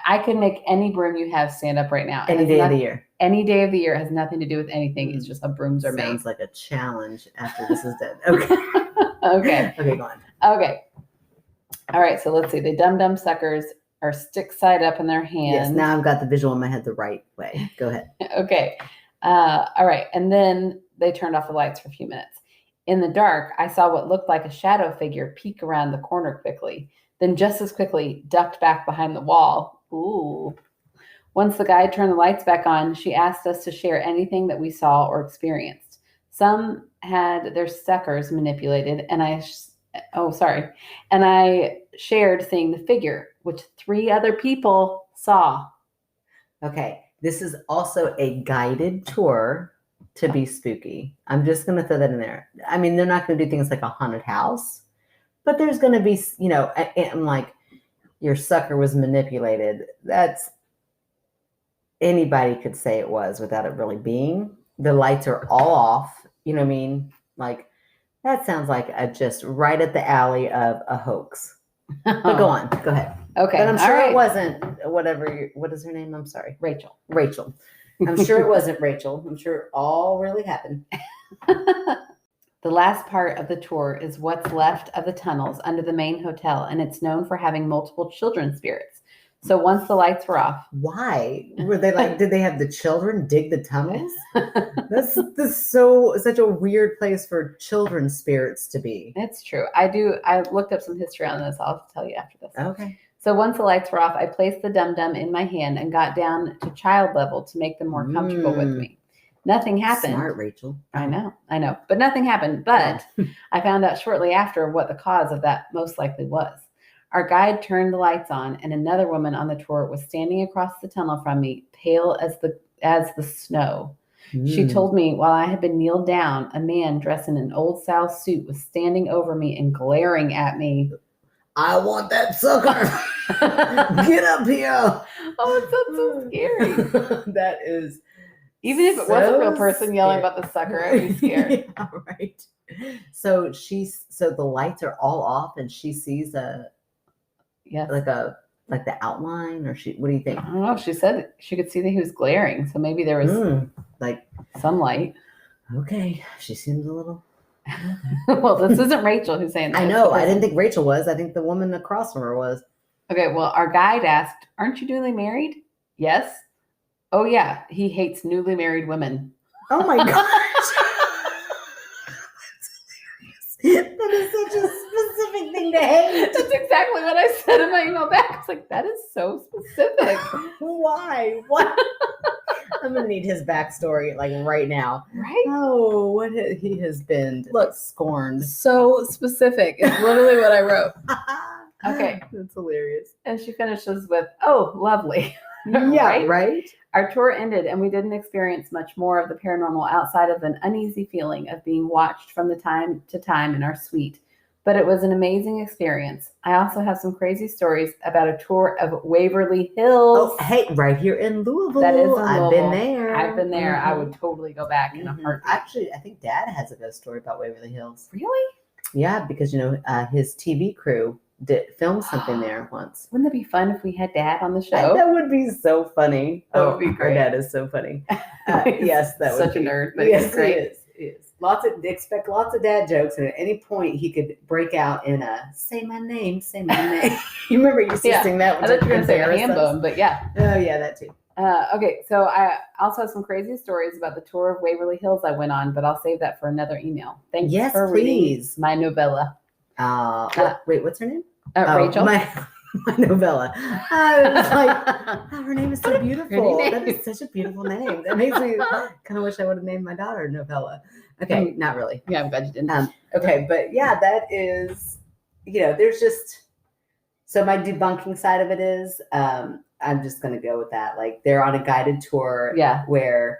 [SPEAKER 2] I can make any broom you have stand up right now.
[SPEAKER 1] Any day of the year.
[SPEAKER 2] Any day of the year. It has nothing to do with anything. It's just how brooms are made.
[SPEAKER 1] Sounds like a challenge after this is done. Okay.
[SPEAKER 2] Okay.
[SPEAKER 1] Okay, go on.
[SPEAKER 2] Okay. All right, so let's see. The dum-dum suckers are stick side up in their hands.
[SPEAKER 1] Yes, now I've got the visual in my head the right way. Go ahead.
[SPEAKER 2] Okay. All right. And then they turned off the lights for a few minutes. In the dark, I saw what looked like a shadow figure peek around the corner quickly, then just as quickly ducked back behind the wall. Ooh. Once the guide turned the lights back on, she asked us to share anything that we saw or experienced. Some had their suckers manipulated, and I shared seeing the figure, which 3 other people saw.
[SPEAKER 1] Okay, this is also a guided tour to be spooky. I'm just going to throw that in there. I mean, they're not going to do things like a haunted house, but there's going to be, and like your sucker was manipulated. That's anybody could say it was without it really being. The lights are all off. You know what I mean? Like that sounds like just right at the alley of a hoax. But go on. Go ahead.
[SPEAKER 2] Okay.
[SPEAKER 1] But I'm sure it wasn't what is her name? I'm sorry.
[SPEAKER 2] Rachel.
[SPEAKER 1] I'm sure it wasn't Rachel. I'm sure it all really happened.
[SPEAKER 2] The last part of the tour is what's left of the tunnels under the main hotel, and it's known for having multiple children spirits. So once the lights were off.
[SPEAKER 1] Why? Were they like, did they have the children dig the tunnels? That's such a weird place for children's spirits to be.
[SPEAKER 2] It's true. I looked up some history on this. I'll tell you after this.
[SPEAKER 1] Okay.
[SPEAKER 2] So once the lights were off, I placed the dum-dum in my hand and got down to child level to make them more comfortable with me. Nothing happened.
[SPEAKER 1] Smart, Rachel.
[SPEAKER 2] I know. But nothing happened. But I found out shortly after what the cause of that most likely was. Our guide turned the lights on, and another woman on the tour was standing across the tunnel from me, pale as the snow. She told me while I had been kneeled down, a man dressed in an Old South suit was standing over me and glaring at me.
[SPEAKER 1] I want that sucker. Get up here.
[SPEAKER 2] Oh, it sounds so scary.
[SPEAKER 1] That is.
[SPEAKER 2] Even if it was a real person yelling about the sucker, I'd be scared.
[SPEAKER 1] Yeah, right. So the lights are all off, and she sees like the outline, or what do you think?
[SPEAKER 2] I don't know. She said she could see that he was glaring, so maybe there was
[SPEAKER 1] like
[SPEAKER 2] some light.
[SPEAKER 1] Okay, she seems a little.
[SPEAKER 2] Well, this isn't Rachel who's saying that.
[SPEAKER 1] I know. I didn't think Rachel was. I think the woman across from her was.
[SPEAKER 2] Okay, well, our guide asked, "Aren't you newly married?" Yes. Oh yeah, he hates newly married women.
[SPEAKER 1] Oh my gosh. That is such a specific thing to hate.
[SPEAKER 2] That's exactly what I said in my email back. I was like, that is so specific.
[SPEAKER 1] Why? What? I'm gonna need his backstory like right now.
[SPEAKER 2] Right?
[SPEAKER 1] Oh, what he has been scorned.
[SPEAKER 2] So specific. It's literally what I wrote. Okay.
[SPEAKER 1] That's hilarious.
[SPEAKER 2] And she finishes with, "Oh, lovely."
[SPEAKER 1] Yeah, right?
[SPEAKER 2] Our tour ended, and we didn't experience much more of the paranormal outside of an uneasy feeling of being watched from the time to time in our suite. But it was an amazing experience. I also have some crazy stories about a tour of Waverly Hills.
[SPEAKER 1] Oh, hey, right here in Louisville.
[SPEAKER 2] That is in Louisville.
[SPEAKER 1] I've been there.
[SPEAKER 2] Mm-hmm. I would totally go back in a heartbeat.
[SPEAKER 1] Actually, I think Dad has a good story about Waverly Hills.
[SPEAKER 2] Really?
[SPEAKER 1] Yeah, because his TV crew filmed something there once.
[SPEAKER 2] Wouldn't it be fun if we had Dad on the show?
[SPEAKER 1] That would be so funny.
[SPEAKER 2] That would be great.
[SPEAKER 1] Our dad is so funny. Yes, that would
[SPEAKER 2] such
[SPEAKER 1] be
[SPEAKER 2] a nerd, but
[SPEAKER 1] yes,
[SPEAKER 2] he's great.
[SPEAKER 1] He is. expect lots of dad jokes, and at any point he could break out in a "say my name, say my name." You remember you used to sing that?
[SPEAKER 2] I thought you were going to say a ham bone, but yeah.
[SPEAKER 1] Oh yeah, that too.
[SPEAKER 2] Okay, so I also have some crazy stories about the tour of Waverly Hills I went on, but I'll save that for another email. Thanks for reading my novella.
[SPEAKER 1] Wait, what's her name?
[SPEAKER 2] Rachel.
[SPEAKER 1] My novella. I was like, her name is so beautiful. That is such a beautiful name. That makes me kind of wish I would have named my daughter Novella. Okay, not really.
[SPEAKER 2] Yeah, I'm glad you didn't.
[SPEAKER 1] Okay, but yeah, that is, there's just, so my debunking side of it is, I'm just going to go with that. Like, they're on a guided tour where,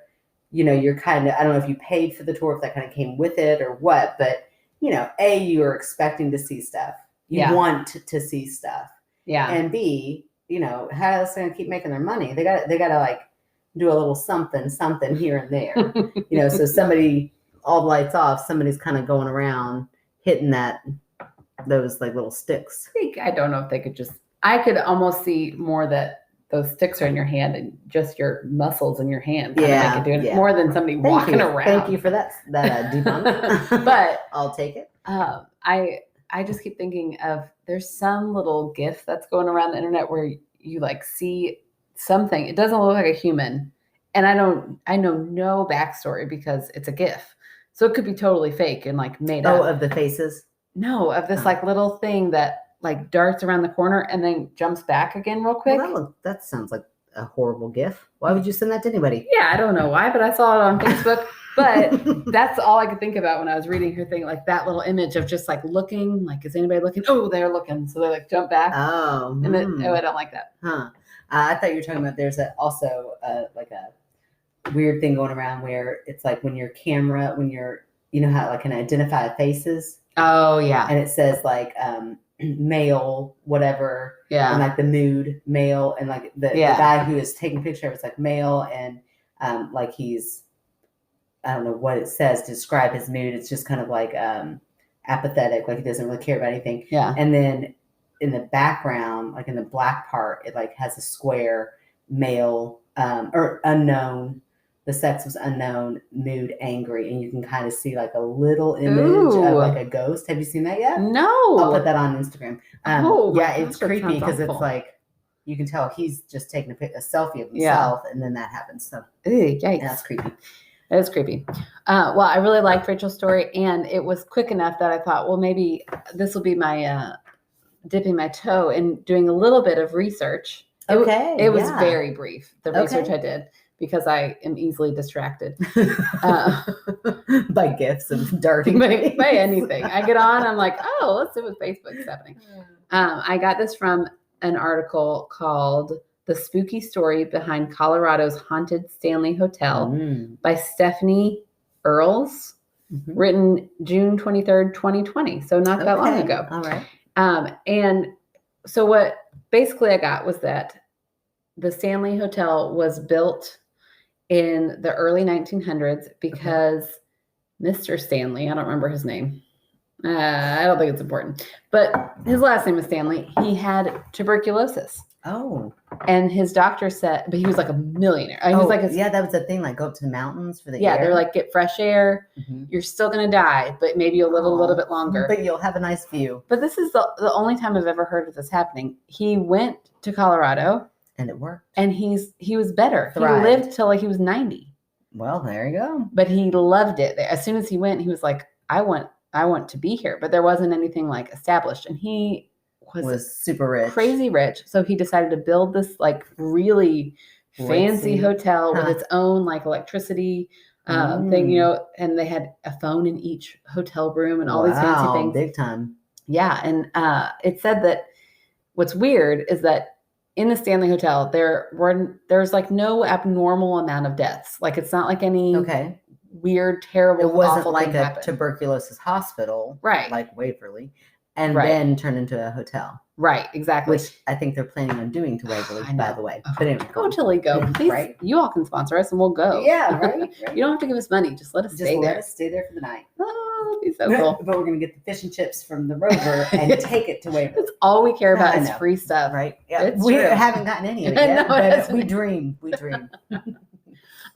[SPEAKER 1] you're kind of, I don't know if you paid for the tour, if that kind of came with it or what, but, you're expecting to see stuff. You want to see stuff. Yeah. And B, how else are they going to keep making their money? They got to like do a little something here and there, so somebody, all the lights off, somebody's kind of going around hitting those like little sticks.
[SPEAKER 2] I don't know if they could I could almost see more that those sticks are in your hand and just your muscles in your hand. Make it do it more than somebody walking around.
[SPEAKER 1] Thank you for that debunk.
[SPEAKER 2] But
[SPEAKER 1] I'll take it.
[SPEAKER 2] I just keep thinking of, there's some little GIF that's going around the internet where you like see something. It doesn't look like a human. And I know no backstory because it's a GIF. So it could be totally fake and like made up.
[SPEAKER 1] Oh, of the faces?
[SPEAKER 2] No, of this like little thing that like darts around the corner and then jumps back again real quick.
[SPEAKER 1] Well, that sounds like a horrible GIF. Why would you send that to anybody?
[SPEAKER 2] Yeah, I don't know why, but I saw it on Facebook. But that's all I could think about when I was reading her thing, like that little image of just like looking, like, is anybody looking? Oh, they're looking. So they like jump back.
[SPEAKER 1] Oh.
[SPEAKER 2] And then, I don't like that.
[SPEAKER 1] Huh. I thought you were talking about there's also like a weird thing going around where it's like when your camera, how like can identify faces.
[SPEAKER 2] Oh, yeah.
[SPEAKER 1] And it says like male, whatever.
[SPEAKER 2] Yeah.
[SPEAKER 1] And like the mood, male. And like the guy who is taking a picture of it's like male and like he's, I don't know what it says to describe his mood. It's just kind of like apathetic, like he doesn't really care about anything.
[SPEAKER 2] Yeah.
[SPEAKER 1] And then in the background, like in the black part, it like has a square male or unknown. The sex was unknown, mood angry, and you can kind of see like a little image of like a ghost. Have you seen that yet?
[SPEAKER 2] No.
[SPEAKER 1] I'll put that on Instagram. It's creepy because it's like you can tell he's just taking a selfie of himself, and then that happens. So
[SPEAKER 2] yikes.
[SPEAKER 1] That's creepy.
[SPEAKER 2] It is creepy. Well, I really liked Rachel's story, and it was quick enough that I thought, well, maybe this will be my dipping my toe in doing a little bit of research. It was very brief, the research I did, because I am easily distracted
[SPEAKER 1] by gifts and darting
[SPEAKER 2] by anything. I get on, I'm like, oh, let's see what Facebook's happening. I got this from an article called "The Spooky Story Behind Colorado's Haunted Stanley Hotel" by Stephanie Earls, written June 23rd, 2020. So not that long ago.
[SPEAKER 1] All right.
[SPEAKER 2] And so what basically I got was that the Stanley Hotel was built in the early 1900s because Mr. Stanley, I don't remember his name. I don't think it's important, but his last name was Stanley. He had tuberculosis.
[SPEAKER 1] Oh.
[SPEAKER 2] And his doctor said, but he was like a millionaire. He was like
[SPEAKER 1] that was the thing, like go up to the mountains for the air.
[SPEAKER 2] They're like, get fresh air. You're still going to die, but maybe you'll live a little bit longer.
[SPEAKER 1] But you'll have a nice view.
[SPEAKER 2] But this is the only time I've ever heard of this happening. He went to Colorado.
[SPEAKER 1] And it worked.
[SPEAKER 2] And he was better.
[SPEAKER 1] Thrived.
[SPEAKER 2] He lived till like he was 90.
[SPEAKER 1] Well, there you go.
[SPEAKER 2] But he loved it. As soon as he went, he was like, I want to be here. But there wasn't anything like established. And he was
[SPEAKER 1] super rich.
[SPEAKER 2] Crazy rich. So he decided to build this like really fancy hotel with its own like electricity thing, and they had a phone in each hotel room and all these fancy things.
[SPEAKER 1] Big time.
[SPEAKER 2] Yeah. And it said that what's weird is that in the Stanley Hotel, there's like no abnormal amount of deaths. Like it's not like any weird, terrible,
[SPEAKER 1] it wasn't
[SPEAKER 2] awful
[SPEAKER 1] like
[SPEAKER 2] thing
[SPEAKER 1] a
[SPEAKER 2] happened.
[SPEAKER 1] Tuberculosis hospital,
[SPEAKER 2] right?
[SPEAKER 1] Like Waverly, and then turned into a hotel,
[SPEAKER 2] right? Exactly.
[SPEAKER 1] Which I think they're planning on doing to Waverly, by the way. But anyway,
[SPEAKER 2] go till we go, please.
[SPEAKER 1] Right?
[SPEAKER 2] You all can sponsor us, and we'll go.
[SPEAKER 1] Yeah, right.
[SPEAKER 2] You don't have to give us money; just let us stay there.
[SPEAKER 1] Let us stay there for the night.
[SPEAKER 2] Oh, that'd be so cool.
[SPEAKER 1] But we're gonna get the fish and chips from the Rover and take it to Waverly.
[SPEAKER 2] That's all we care about is free stuff,
[SPEAKER 1] right? Yeah, we haven't gotten any of it yet, but we dream. We dream.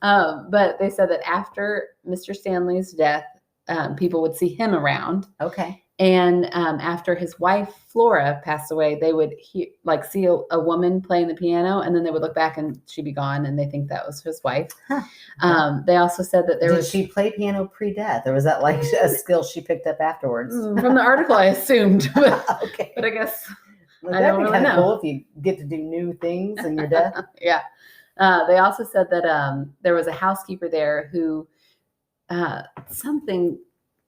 [SPEAKER 2] But they said that after Mr. Stanley's death, people would see him around.
[SPEAKER 1] Okay.
[SPEAKER 2] And after his wife Flora passed away, they would see a woman playing the piano, and then they would look back and she'd be gone, and they think that was his wife. Huh. They also said that
[SPEAKER 1] Did she play piano pre-death, or was that like a skill she picked up afterwards?
[SPEAKER 2] From the article, I assumed. But,
[SPEAKER 1] okay.
[SPEAKER 2] But I guess
[SPEAKER 1] well, that'd be kind of cool if you get to do new things in your death.
[SPEAKER 2] Yeah. They also said that there was a housekeeper there who something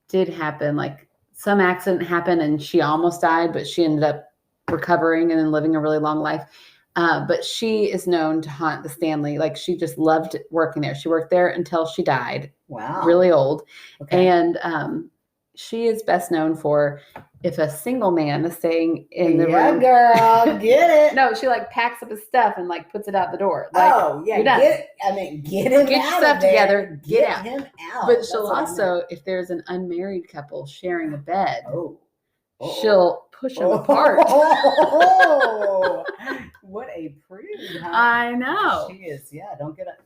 [SPEAKER 2] did happen, like some accident happened and she almost died, but she ended up recovering and then living a really long life. But she is known to haunt the Stanley. Like, she just loved working there. She worked there until she died.
[SPEAKER 1] Wow.
[SPEAKER 2] Really old.
[SPEAKER 1] Okay.
[SPEAKER 2] And she is best known for, if a single man is staying in the room.
[SPEAKER 1] Yeah, girl, get it.
[SPEAKER 2] No, she like packs up his stuff and like puts it out the door. Like,
[SPEAKER 1] get him
[SPEAKER 2] get your
[SPEAKER 1] out
[SPEAKER 2] stuff
[SPEAKER 1] of there.
[SPEAKER 2] together.
[SPEAKER 1] Get him out.
[SPEAKER 2] But she'll also, if there's an unmarried couple sharing a bed, she'll push them apart.
[SPEAKER 1] What a prude, huh?
[SPEAKER 2] I know.
[SPEAKER 1] She is. Yeah, don't get up.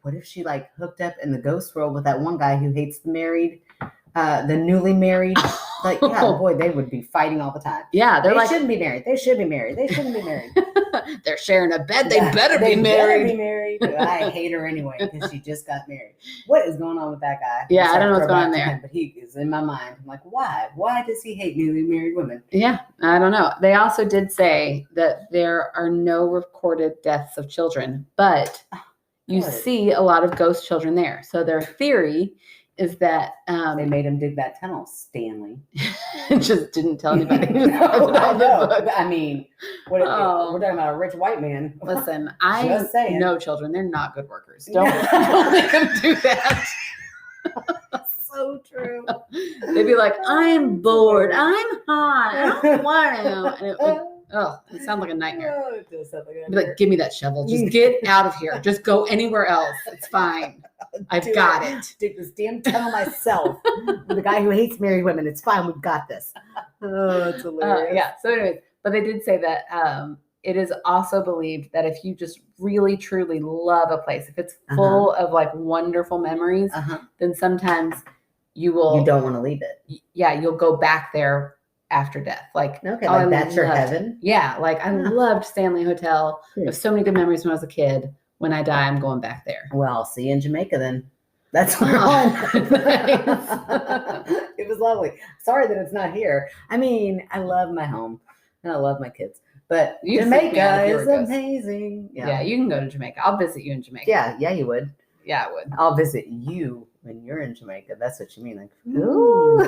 [SPEAKER 1] What if she like hooked up in the ghost world with that one guy who hates the married, the newly married? Like, yeah, boy, they would be fighting all the time.
[SPEAKER 2] Yeah,
[SPEAKER 1] they shouldn't be married. They should be married. They shouldn't be married.
[SPEAKER 2] They're sharing a bed. They better be married.
[SPEAKER 1] Better be married. I hate her anyway because she just got married. What is going on with that guy?
[SPEAKER 2] Yeah, I don't know what's going on there.
[SPEAKER 1] Him, but he is in my mind. I'm like, why? Why does he hate newly married women?
[SPEAKER 2] Yeah, I don't know. They also did say that there are no recorded deaths of children, but you see a lot of ghost children there. So their theory is that
[SPEAKER 1] they made him dig that tunnel, Stanley.
[SPEAKER 2] Just didn't tell anybody.
[SPEAKER 1] I mean, we're talking about a rich white man.
[SPEAKER 2] Listen, I know children. They're not good workers. Don't make them do that.
[SPEAKER 1] So true.
[SPEAKER 2] They'd be like, I'm bored. I'm hot. I don't want to. And it sounds like a nightmare.
[SPEAKER 1] It does sound like a
[SPEAKER 2] nightmare. Be like, give me that shovel. Just get out of here. Just go anywhere else. It's fine. I've got it.
[SPEAKER 1] Dig this damn tunnel myself. I'm the guy who hates married women. It's fine. We've got this. Oh, it's hilarious.
[SPEAKER 2] Yeah. So anyways, but they did say that it is also believed that if you just really, truly love a place, if it's full of like wonderful memories, then sometimes you
[SPEAKER 1] don't want to leave it.
[SPEAKER 2] Yeah. You'll go back there after death. Like,
[SPEAKER 1] okay, like that's your heaven.
[SPEAKER 2] Yeah. Like I loved Stanley Hotel. I have so many good memories when I was a kid. When I die, I'm going back there.
[SPEAKER 1] Well, I'll see you in Jamaica then. That's where I'm going. It was lovely. Sorry that it's not here. I mean, I love my home and I love my kids, but Jamaica is amazing.
[SPEAKER 2] Yeah, you can go to Jamaica. I'll visit you in Jamaica.
[SPEAKER 1] Yeah, you would.
[SPEAKER 2] Yeah, I would.
[SPEAKER 1] I'll visit you when you're in Jamaica. That's what you mean. Like, ooh.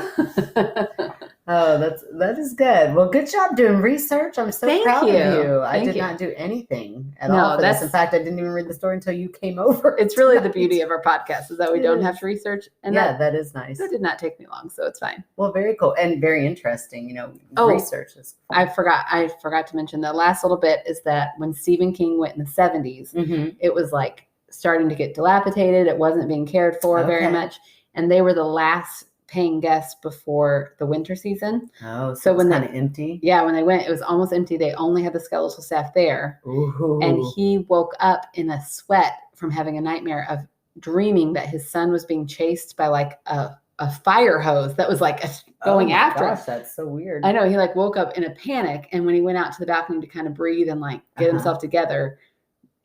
[SPEAKER 1] Oh, that is good. Well, good job doing research. I'm so proud of you. I did not do anything at all for this. In fact, I didn't even read the story until you came over.
[SPEAKER 2] It's really the beauty of our podcast is that we don't have to research. And
[SPEAKER 1] that is nice.
[SPEAKER 2] That did not take me long, so it's fine.
[SPEAKER 1] Well, very cool and very interesting. Research is fun.
[SPEAKER 2] I forgot to mention the last little bit is that when Stephen King went in the 70s, it was like starting to get dilapidated. It wasn't being cared for very much. And they were the last paying guests before the winter season.
[SPEAKER 1] Oh, so when kind of empty?
[SPEAKER 2] Yeah, when they went, it was almost empty. They only had the skeletal staff there.
[SPEAKER 1] Ooh.
[SPEAKER 2] And he woke up in a sweat from having a nightmare of dreaming that his son was being chased by like a fire hose that was like going after him.
[SPEAKER 1] That's so weird.
[SPEAKER 2] I know. He like woke up in a panic. And when he went out to the balcony to kind of breathe and like get himself together,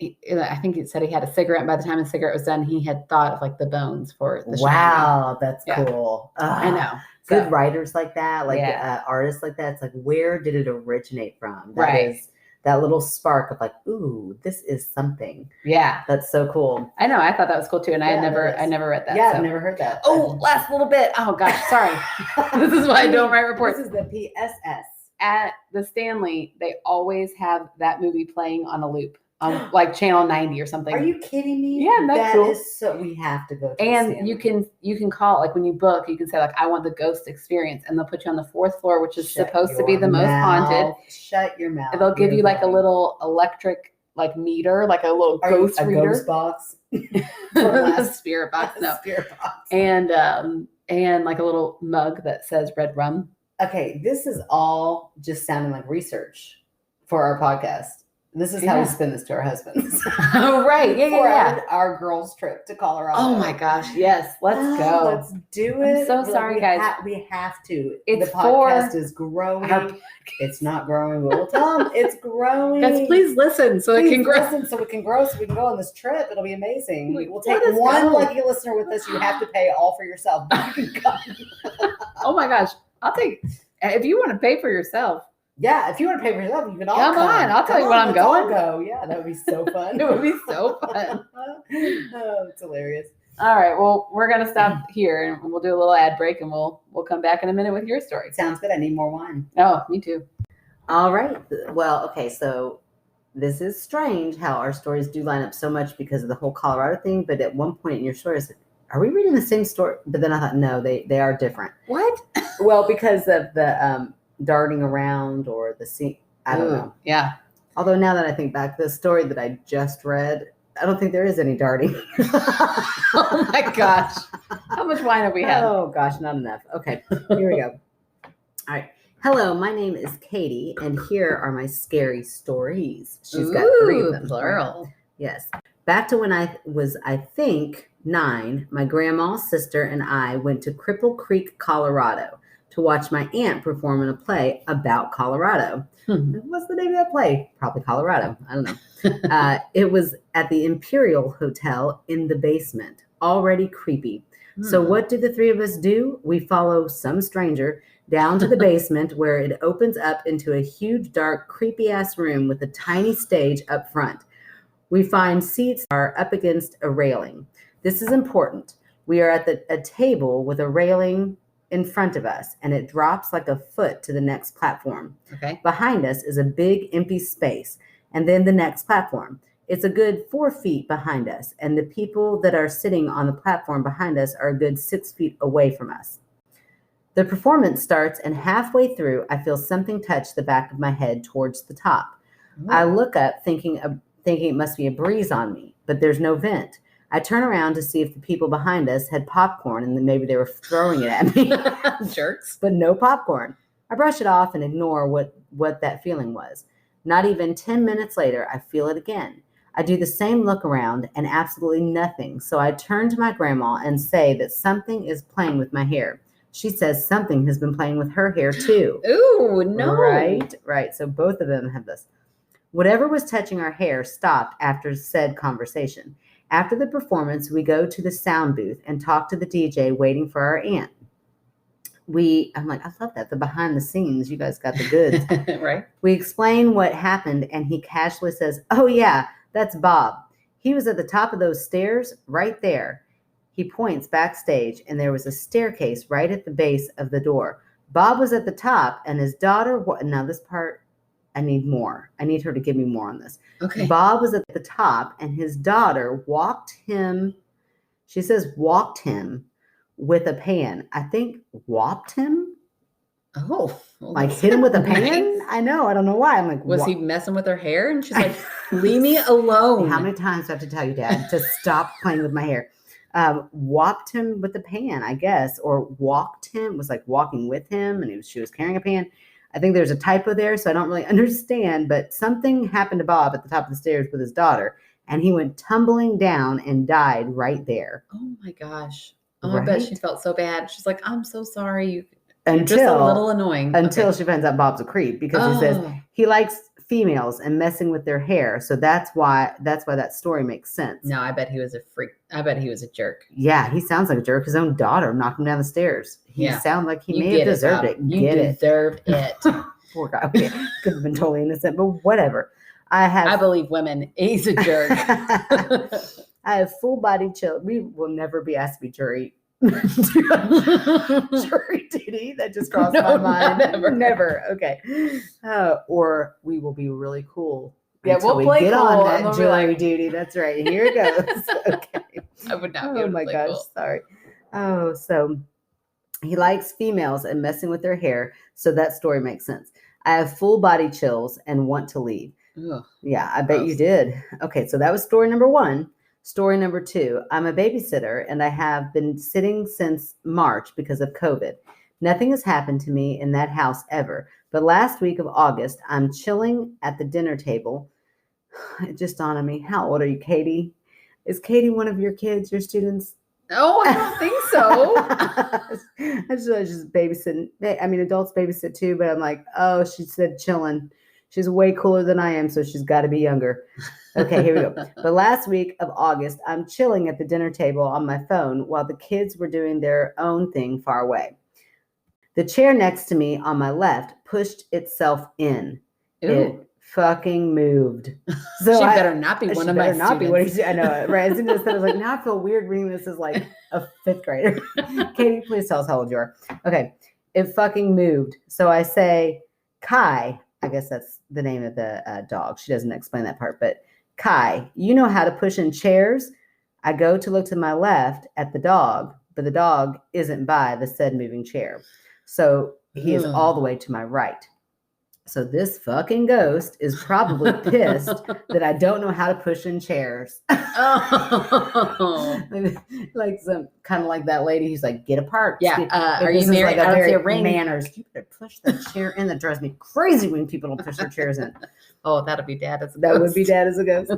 [SPEAKER 2] I think it said he had a cigarette. And by the time the cigarette was done, he had thought of like the bones for the
[SPEAKER 1] Wow, that's cool.
[SPEAKER 2] I know.
[SPEAKER 1] Good writers like that, like artists like that. It's like, where did it originate from? That is that little spark of like, ooh, this is something.
[SPEAKER 2] Yeah.
[SPEAKER 1] That's so cool.
[SPEAKER 2] I know. I thought that was cool too. And I never read that.
[SPEAKER 1] Yeah, I've never heard that.
[SPEAKER 2] Oh, last little bit. Oh gosh, sorry. This is why I don't write reports.
[SPEAKER 1] This is the PSS.
[SPEAKER 2] At the Stanley, they always have that movie playing on a loop. On like channel 90 or something.
[SPEAKER 1] Are you kidding me?
[SPEAKER 2] Yeah, that's cool.
[SPEAKER 1] Is so we have to go to
[SPEAKER 2] and you can call, like when you book, you can say like I want the ghost experience, and they'll put you on the 4th floor, which is supposed to be the most haunted.
[SPEAKER 1] Shut your mouth.
[SPEAKER 2] And they'll give you like a little electric like meter, like a little ghost reader.
[SPEAKER 1] Ghost box.
[SPEAKER 2] A spirit box. No.
[SPEAKER 1] Spirit box.
[SPEAKER 2] And like a little mug that says red rum.
[SPEAKER 1] Okay, this is all just sounding like research for our podcast. This is how we spend this to our husbands.
[SPEAKER 2] Oh, right. Yeah.
[SPEAKER 1] Our girls' trip to Colorado.
[SPEAKER 2] Oh my gosh. Yes. Let's go.
[SPEAKER 1] Let's do it.
[SPEAKER 2] I'm so sorry, guys.
[SPEAKER 1] We have to.
[SPEAKER 2] The
[SPEAKER 1] podcast is growing. It's not growing. We'll tell them it's growing.
[SPEAKER 2] Guys, please listen so it can grow.
[SPEAKER 1] So we can grow, so we can go on this trip. It'll be amazing. We'll take one lucky listener with us. You have to pay all for yourself. You can come.
[SPEAKER 2] Oh my gosh. I'll take, if you want to pay for yourself.
[SPEAKER 1] Yeah, if you want to pay for yourself, you can all
[SPEAKER 2] come on. I'll tell you when I'm going.
[SPEAKER 1] Go. Yeah, that would be so fun.
[SPEAKER 2] It would be so fun.
[SPEAKER 1] Oh, it's hilarious.
[SPEAKER 2] All right. Well, we're gonna stop here and we'll do a little ad break and we'll come back in a minute with your story.
[SPEAKER 1] Sounds good. I need more wine.
[SPEAKER 2] Oh, me too.
[SPEAKER 1] All right. Well, okay. So this is strange how our stories do line up so much because of the whole Colorado thing. But at one point in your story, I said, are we reading the same story? But then I thought, no, they are different.
[SPEAKER 2] What?
[SPEAKER 1] Well, because of the darting around or the scene. I don't know.
[SPEAKER 2] Yeah.
[SPEAKER 1] Although now that I think back, the story that I just read, I don't think there is any darting.
[SPEAKER 2] Oh my gosh. How much wine have we had?
[SPEAKER 1] Oh gosh, not enough. Okay, here we go. All right. Hello, my name is Katie, and here are my scary stories. She's got 3 of them.
[SPEAKER 2] Plural.
[SPEAKER 1] Yes. Back to when I was, I think, 9, my grandma, sister, and I went to Cripple Creek, Colorado to watch my aunt perform in a play about Colorado. What's the name of that play? Probably Colorado. I don't know. It was at the Imperial Hotel in the basement. Already creepy. So what do the 3 of us do? We follow some stranger down to the basement where it opens up into a huge, dark, creepy-ass room with a tiny stage up front. We find seats are up against a railing. This is important. We are at a table with a railing in front of us, and it drops like a foot to the next platform.
[SPEAKER 2] Okay.
[SPEAKER 1] Behind us is a big empty space, and then the next platform. It's a good 4 feet behind us, and the people that are sitting on the platform behind us are a good 6 feet away from us. The performance starts, and halfway through, I feel something touch the back of my head towards the top. Ooh. I look up thinking it must be a breeze on me, but there's no vent. I turn around to see if the people behind us had popcorn and then maybe they were throwing it at me.
[SPEAKER 2] Jerks.
[SPEAKER 1] But no popcorn. I brush it off and ignore what that feeling was. Not even 10 minutes later, I feel it again. I do the same look around and absolutely nothing. So I turn to my grandma and say that something is playing with my hair. She says something has been playing with her hair too.
[SPEAKER 2] Ooh, no.
[SPEAKER 1] Right. So both of them have this. Whatever was touching our hair stopped after said conversation. After the performance, we go to the sound booth and talk to the DJ waiting for our aunt. I'm like, I love that. The behind the scenes, you guys got the goods.
[SPEAKER 2] Right.
[SPEAKER 1] We explain what happened and he casually says, oh yeah, that's Bob. He was at the top of those stairs right there. He points backstage and there was a staircase right at the base of the door. Bob was at the top and his daughter, now this part, I need more. I need her to give me more on this.
[SPEAKER 2] Okay.
[SPEAKER 1] Bob was at the top and his daughter walked him. She says walked him with a pan. I think whopped him.
[SPEAKER 2] Oh. Well,
[SPEAKER 1] like hit him with a pan? Nice. I know. I don't know why. I'm like,
[SPEAKER 2] was he messing with her hair? And she's like, leave me alone.
[SPEAKER 1] How many times do I have to tell you, Dad, to stop playing with my hair? Whopped him with a pan, I guess, or walked him, was like walking with him and she was carrying a pan. I think there's a typo there, so I don't really understand, but something happened to Bob at the top of the stairs with his daughter, and he went tumbling down and died right there.
[SPEAKER 2] Oh my gosh. Oh, right? I bet she felt so bad. She's like, I'm so sorry. You're just
[SPEAKER 1] a
[SPEAKER 2] little annoying.
[SPEAKER 1] Until she finds out Bob's a creep because he says he likes females and messing with their hair. So that's why that story makes sense.
[SPEAKER 2] No, I bet he was a freak. I bet he was a jerk.
[SPEAKER 1] Yeah, he sounds like a jerk. His own daughter knocked him down the stairs. He sounded like he may have deserved it.
[SPEAKER 2] You deserved it.
[SPEAKER 1] Poor guy. Okay. Could have been totally innocent, but whatever. I believe
[SPEAKER 2] women. He's a jerk.
[SPEAKER 1] I have full body chill. We will never be asked to be jury duty. That just crossed my mind. Never. Okay. Or we will be really cool.
[SPEAKER 2] Yeah, we'll play
[SPEAKER 1] get
[SPEAKER 2] cool
[SPEAKER 1] on that jury duty. That's right. Here it goes. Okay.
[SPEAKER 2] I would not be able to play
[SPEAKER 1] gosh,
[SPEAKER 2] cool.
[SPEAKER 1] Sorry. Oh, so he likes females and messing with their hair. So that story makes sense. I have full body chills and want to leave. Ugh, yeah, I bet you did. Okay, so that was story number 1. Story number 2, I'm a babysitter and I have been sitting since March because of COVID. Nothing has happened to me in that house ever. But last week of August, I'm chilling at the dinner table It just dawned on me. How old are you, Katie? Is Katie one of your kids, your students?
[SPEAKER 2] Oh, I don't think so.
[SPEAKER 1] I was just babysitting. I mean, adults babysit too, but I'm like, oh, she said chilling. She's way cooler than I am, so she's got to be younger. Okay, here we go. The last week of August, I'm chilling at the dinner table on my phone while the kids were doing their own thing far away. The chair next to me on my left pushed itself in.
[SPEAKER 2] Ooh.
[SPEAKER 1] It fucking moved. So
[SPEAKER 2] she better not be one of my students.
[SPEAKER 1] I know, right? As soon as I was like, now I feel weird reading this as like a fifth grader. Katie, please tell us how old you are. Okay, it fucking moved. So I say, Kai, I guess that's the name of the dog. She doesn't explain that part, but Kai, you know how to push in chairs? I go to look to my left at the dog, but the dog isn't by the said moving chair. So he is all the way to my right. So this fucking ghost is probably pissed that I don't know how to push in chairs. Oh. Like some kind of like that lady who's like, get apart.
[SPEAKER 2] Yeah. Are you married?
[SPEAKER 1] Like I don't see a ring. Manners. You better push the chair in. That drives me crazy when people don't push their chairs in.
[SPEAKER 2] Oh, that'll be dad as a ghost.
[SPEAKER 1] That would be dad as a ghost.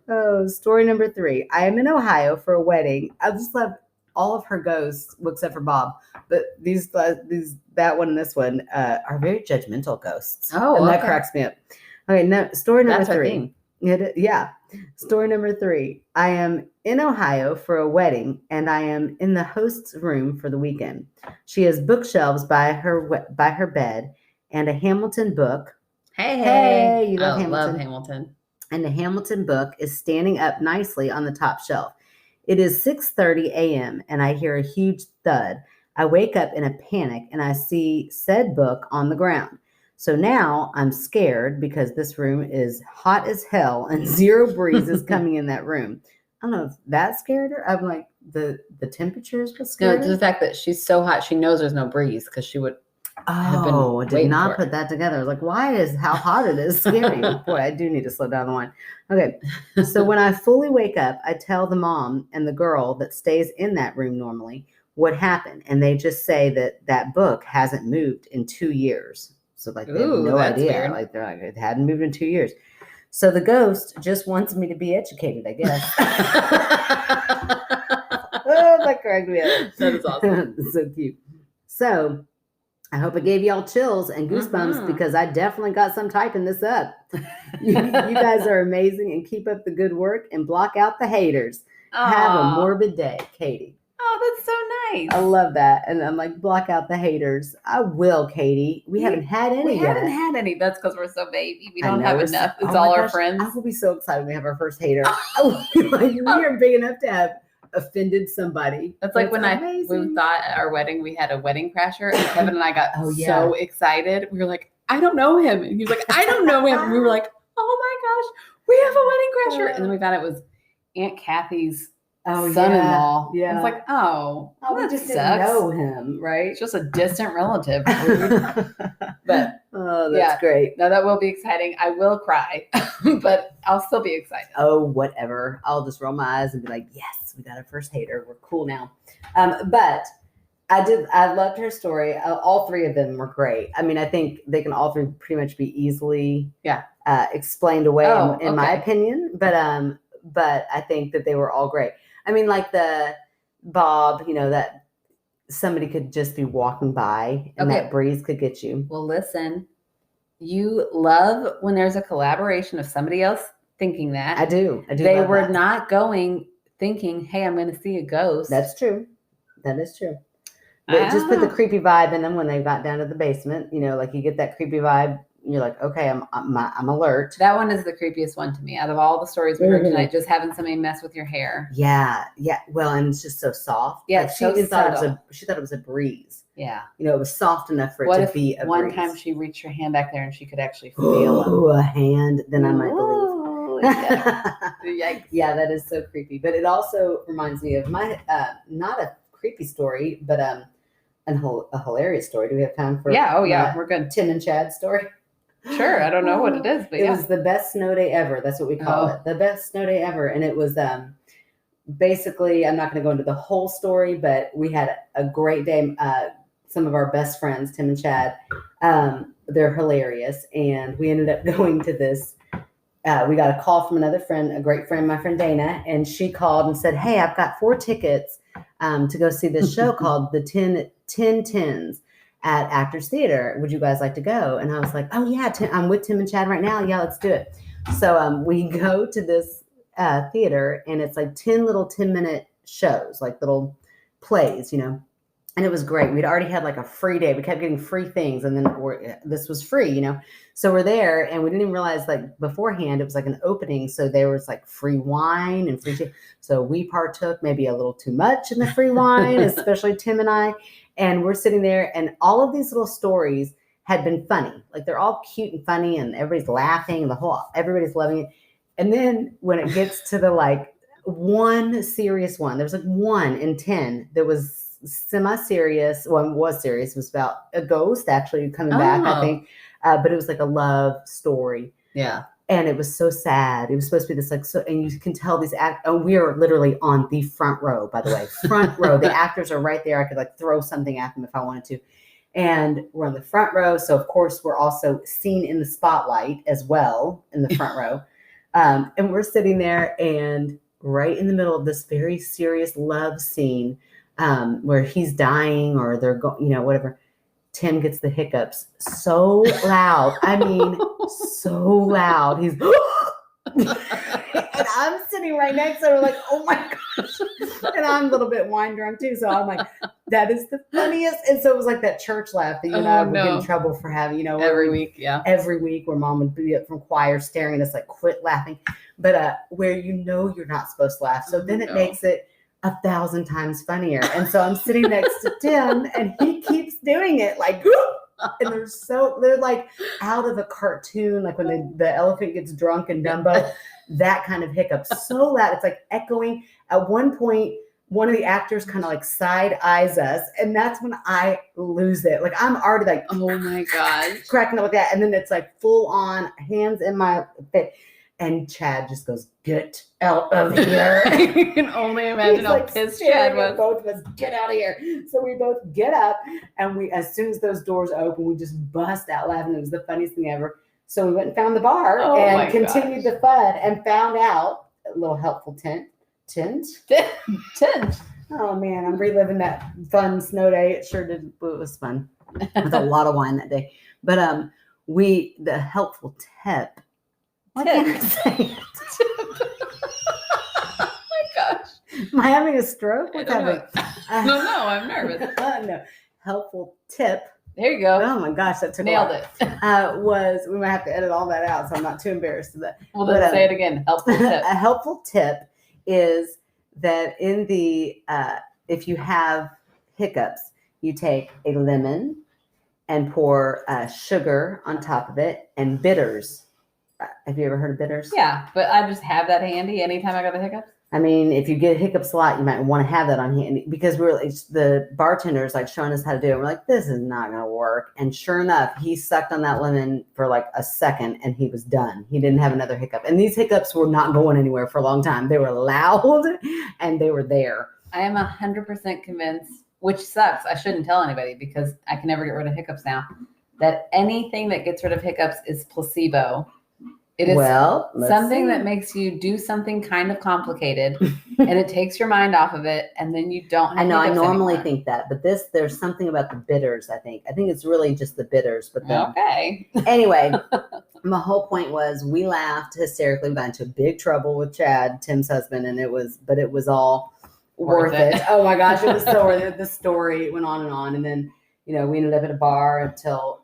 [SPEAKER 1] Oh, story number 3. I am in Ohio for a wedding. I just love all of her ghosts, except for Bob. But that one and this one are very judgmental ghosts.
[SPEAKER 2] Oh,
[SPEAKER 1] and that cracks me up. Okay, now story number
[SPEAKER 2] That's
[SPEAKER 1] 3. Yeah. Story number 3. I am in Ohio for a wedding, and I am in the host's room for the weekend. She has bookshelves by her bed and a Hamilton book.
[SPEAKER 2] Hey,
[SPEAKER 1] you love
[SPEAKER 2] I
[SPEAKER 1] Hamilton.
[SPEAKER 2] love Hamilton.
[SPEAKER 1] And the Hamilton book is standing up nicely on the top shelf. It is 6:30 a.m. and I hear a huge thud. I wake up in a panic and I see said book on the ground. So now I'm scared because this room is hot as hell and zero breeze is coming in that room. I don't know if that scared her. I'm like, the temperatures was scary.
[SPEAKER 2] No, the fact that she's so hot, she knows there's no breeze because she would.
[SPEAKER 1] Oh, I did not put that together. I was like, why is how hot it is scary? Boy, I do need to slow down the wine. Okay. So when I fully wake up, I tell the mom and the girl that stays in that room normally what happened. And they just say that book hasn't moved in 2 years. So like they have no idea. Weird. Like they're like, it hadn't moved in 2 years. So the ghost just wants me to be educated, I guess. Oh, that cracked me up.
[SPEAKER 2] That is awesome.
[SPEAKER 1] So cute. So I hope it gave y'all chills and goosebumps because I definitely got some typing this up. You guys are amazing and keep up the good work and block out the haters. Aww. Have a morbid day, Katie.
[SPEAKER 2] Oh, that's so nice.
[SPEAKER 1] I love that. And I'm like, block out the haters. I will, Katie. We haven't had any yet.
[SPEAKER 2] We haven't had any. That's because we're so baby. We don't have enough. It's all our friends.
[SPEAKER 1] I will be so excited when we have our first hater. I will be like, we are big enough to have offended somebody.
[SPEAKER 2] That's like when we thought at our wedding we had a wedding crasher and Kevin and I got so excited. We were like, I don't know him. And he was like, I don't know him. And we were like, oh my gosh, we have a wedding crasher. And then we found it was Aunt Kathy's son-in-law.
[SPEAKER 1] Yeah.
[SPEAKER 2] I was like,
[SPEAKER 1] we just didn't know him, right?
[SPEAKER 2] It's just a distant relative. But
[SPEAKER 1] that's great.
[SPEAKER 2] No, that will be exciting. I will cry, but I'll still be excited.
[SPEAKER 1] Oh, whatever. I'll just roll my eyes and be like, yes, we got our first hater. We're cool now. But I loved her story. All 3 of them were great. I mean, I think they can all 3 pretty much be easily explained away in my opinion. But I think that they were all great. I mean, like the Bob, that somebody could just be walking by and that breeze could get you.
[SPEAKER 2] Well, listen, you love when there's a collaboration of somebody else thinking that.
[SPEAKER 1] I do.
[SPEAKER 2] They were not going thinking, hey, I'm going to see a ghost.
[SPEAKER 1] That's true. That is true. But just put the creepy vibe in them when they got down to the basement. Like you get that creepy vibe. You're like, okay, I'm alert.
[SPEAKER 2] That one is the creepiest one to me out of all the stories we heard tonight. Just having somebody mess with your hair.
[SPEAKER 1] Yeah. Well, and it's just so soft.
[SPEAKER 2] Yeah,
[SPEAKER 1] like she thought it was a breeze.
[SPEAKER 2] Yeah,
[SPEAKER 1] it was soft enough for it to be a breeze.
[SPEAKER 2] One time she reached her hand back there and she could actually feel
[SPEAKER 1] a hand. Then I might believe.
[SPEAKER 2] Yikes.
[SPEAKER 1] Yeah, that is so creepy. But it also reminds me of my not a creepy story, but a hilarious story. Do we have time for?
[SPEAKER 2] Yeah. We're good.
[SPEAKER 1] Tim and Chad story.
[SPEAKER 2] Sure. I don't know what it is, but
[SPEAKER 1] it was the best snow day ever. That's what we call it. The best snow day ever. And it was basically, I'm not going to go into the whole story, but we had a great day. Some of our best friends, Tim and Chad, they're hilarious. And we ended up going to this we got a call from another friend, a great friend, my friend Dana, and she called and said, "Hey, I've got 4 tickets to go see this show called the 10 Tens at Actors Theater. Would you guys like to go?" And I was like, "Oh yeah, I'm with Tim and Chad right now. Yeah, let's do it." So we go to this theater, and it's like 10 little 10-minute shows, like little plays, and it was great. We'd already had like a free day. We kept getting free things, and then this was free, So we're there, and we didn't even realize like beforehand it was like an opening. So there was like free wine and free tea. So we partook maybe a little too much in the free wine, especially Tim and I. And we're sitting there, and all of these little stories had been funny. Like they're all cute and funny, and everybody's laughing. Everybody's loving it. And then when it gets to the like one serious one, there was like 1 in 10 that was semi-serious. One was serious. It was about a ghost actually coming back, I think. But it was like a love story.
[SPEAKER 2] Yeah.
[SPEAKER 1] And it was so sad. It was supposed to be this like, so, and you can tell these and we are literally on the front row, by the way, front row. The actors are right there. I could like throw something at them if I wanted to. And we're on the front row. So of course we're also seen in the spotlight as well in the front row. And we're sitting there, and right in the middle of this very serious love scene, where he's dying or they're going, whatever. Tim gets the hiccups so loud. I mean, so loud. He's, and I'm sitting right next to her like, oh my gosh. And I'm a little bit wine drunk too. So I'm like, that is the funniest. And so it was like that church laugh that you and I would get in trouble for having,
[SPEAKER 2] every week. Yeah.
[SPEAKER 1] Every week where mom would be up from choir staring at us like, quit laughing. But where you're not supposed to laugh. So then it makes it 1,000 times funnier. And so I'm sitting next to Tim, and he keeps doing it like, and they're like out of a cartoon, like when the elephant gets drunk in Dumbo, that kind of hiccup, so loud. It's like echoing. At one point, one of the actors kind of like side eyes us, and that's when I lose it. Like I'm already like,
[SPEAKER 2] oh my gosh,
[SPEAKER 1] cracking up with that. And then it's like full on hands in my face. And Chad just goes, "Get out of here."
[SPEAKER 2] You can only imagine how pissed Chad was.
[SPEAKER 1] Both of us, "Get out of here." So we both get up, and as soon as those doors open, we just bust out laughing. It was the funniest thing ever. So we went and found the bar and continued the fun, and found out a little helpful tint. Oh man, I'm reliving that fun snow day. It sure did. It was fun. With a lot of wine that day. But the helpful tip. Why can't I say it?
[SPEAKER 2] Oh my gosh.
[SPEAKER 1] Am I having a stroke? What's happening?
[SPEAKER 2] No, I'm nervous.
[SPEAKER 1] No. Helpful tip.
[SPEAKER 2] There you go.
[SPEAKER 1] Oh my gosh, that took
[SPEAKER 2] nailed
[SPEAKER 1] a lot.
[SPEAKER 2] it.
[SPEAKER 1] We might have to edit all that out, so I'm not too embarrassed of that.
[SPEAKER 2] Well, then say it again. Helpful tip.
[SPEAKER 1] A helpful tip is that in the if you have hiccups, you take a lemon and pour sugar on top of it and bitters. Have you ever heard of bitters?
[SPEAKER 2] Yeah, but I just have that handy anytime I got the hiccups.
[SPEAKER 1] I mean, if you get hiccups a lot, you might want to have that on hand, because the bartender's like showing us how to do it. We're like, this is not going to work. And sure enough, he sucked on that lemon for like a second and he was done. He didn't have another hiccup. And these hiccups were not going anywhere for a long time. They were loud and they were there.
[SPEAKER 2] I am 100% convinced, which sucks. I shouldn't tell anybody because I can never get rid of hiccups now, that anything that gets rid of hiccups is placebo. It is something that makes you do something kind of complicated and it takes your mind off of it, and then you don't have
[SPEAKER 1] I know I normally
[SPEAKER 2] anymore.
[SPEAKER 1] think that, but there's something about the bitters, I think. I think it's really just the bitters. But
[SPEAKER 2] okay.
[SPEAKER 1] Anyway, my whole point was we laughed hysterically. We got into big trouble with Chad, Tim's husband, and it was all worth it. Oh my gosh, it was so worth it. The story went on, and then, we ended up at a bar until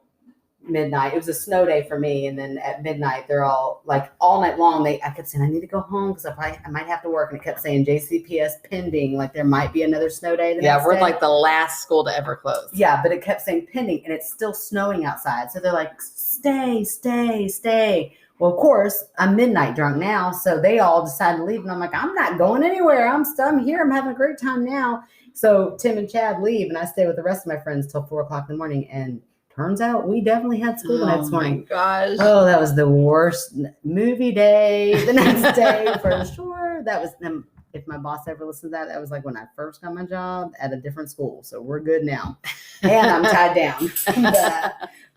[SPEAKER 1] midnight. It was a snow day for me, and then at midnight they're all like all night long I kept saying I need to go home because I might have to work, and it kept saying JCPS pending, like there might be another snow day the next
[SPEAKER 2] we're
[SPEAKER 1] day.
[SPEAKER 2] Like the last school to ever close.
[SPEAKER 1] But it kept saying pending, and it's still snowing outside, so they're like stay. Well, of course I'm midnight drunk now, so they all decide to leave, and I'm like, I'm not going anywhere. I'm here. I'm having a great time now. So Tim and Chad leave, and I stay with the rest of my friends till 4:00 in the morning, and turns out we definitely had school the next morning.
[SPEAKER 2] Oh my gosh.
[SPEAKER 1] Oh, that was the worst movie day the next day for sure. That was them. If my boss ever listened to that, that was like when I first got my job at a different school. So we're good now. And I'm tied down.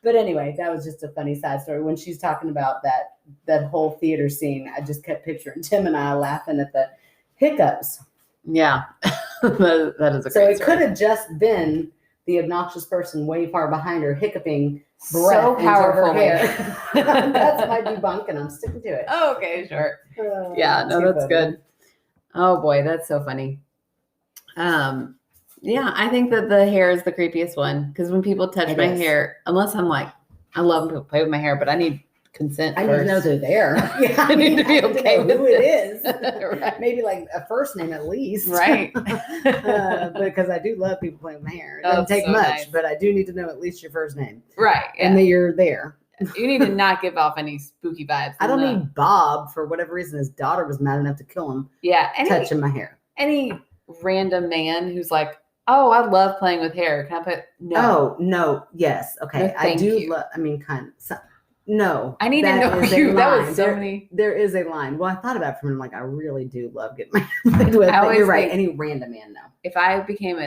[SPEAKER 1] But anyway, that was just a funny side story when she's talking about that that whole theater scene, I just kept picturing Tim and I laughing at the hiccups.
[SPEAKER 2] Yeah. that is a
[SPEAKER 1] so
[SPEAKER 2] great
[SPEAKER 1] it
[SPEAKER 2] story.
[SPEAKER 1] could have just been the obnoxious person way far behind her hiccuping breath
[SPEAKER 2] So
[SPEAKER 1] into her
[SPEAKER 2] powerfully.
[SPEAKER 1] hair. That's my debunk, and I'm sticking to it.
[SPEAKER 2] Oh, okay, sure. Yeah, no,
[SPEAKER 1] too
[SPEAKER 2] that's
[SPEAKER 1] funny.
[SPEAKER 2] good. Oh boy, that's so funny. Yeah, I think that the hair is the creepiest one because when people touch my hair, unless I'm like, I love when people play with my hair, but I need consent
[SPEAKER 1] I
[SPEAKER 2] first.
[SPEAKER 1] need to know they're there. Yeah,
[SPEAKER 2] I need to be okay with
[SPEAKER 1] who it is.
[SPEAKER 2] Right.
[SPEAKER 1] Maybe like a first name at least.
[SPEAKER 2] Right.
[SPEAKER 1] Because I do love people playing with my hair. It doesn't take
[SPEAKER 2] so
[SPEAKER 1] much,
[SPEAKER 2] nice.
[SPEAKER 1] but I do need to know at least your first name.
[SPEAKER 2] Right. Yeah.
[SPEAKER 1] And that you're there.
[SPEAKER 2] You need to not give off any spooky vibes.
[SPEAKER 1] I don't need Bob, for whatever reason, his daughter was mad enough to kill him.
[SPEAKER 2] Yeah.
[SPEAKER 1] Touching my hair.
[SPEAKER 2] Any random man who's like, oh, I love playing with hair. Can I put no?
[SPEAKER 1] Oh, no. Yes. Okay.
[SPEAKER 2] No,
[SPEAKER 1] I do love, kind of. No.
[SPEAKER 2] I need to know you. That was so many.
[SPEAKER 1] There is a line. Well, I thought about it for a minute. I'm like, I really do love getting my hair played with. But you're right. Any random man, no.
[SPEAKER 2] If I became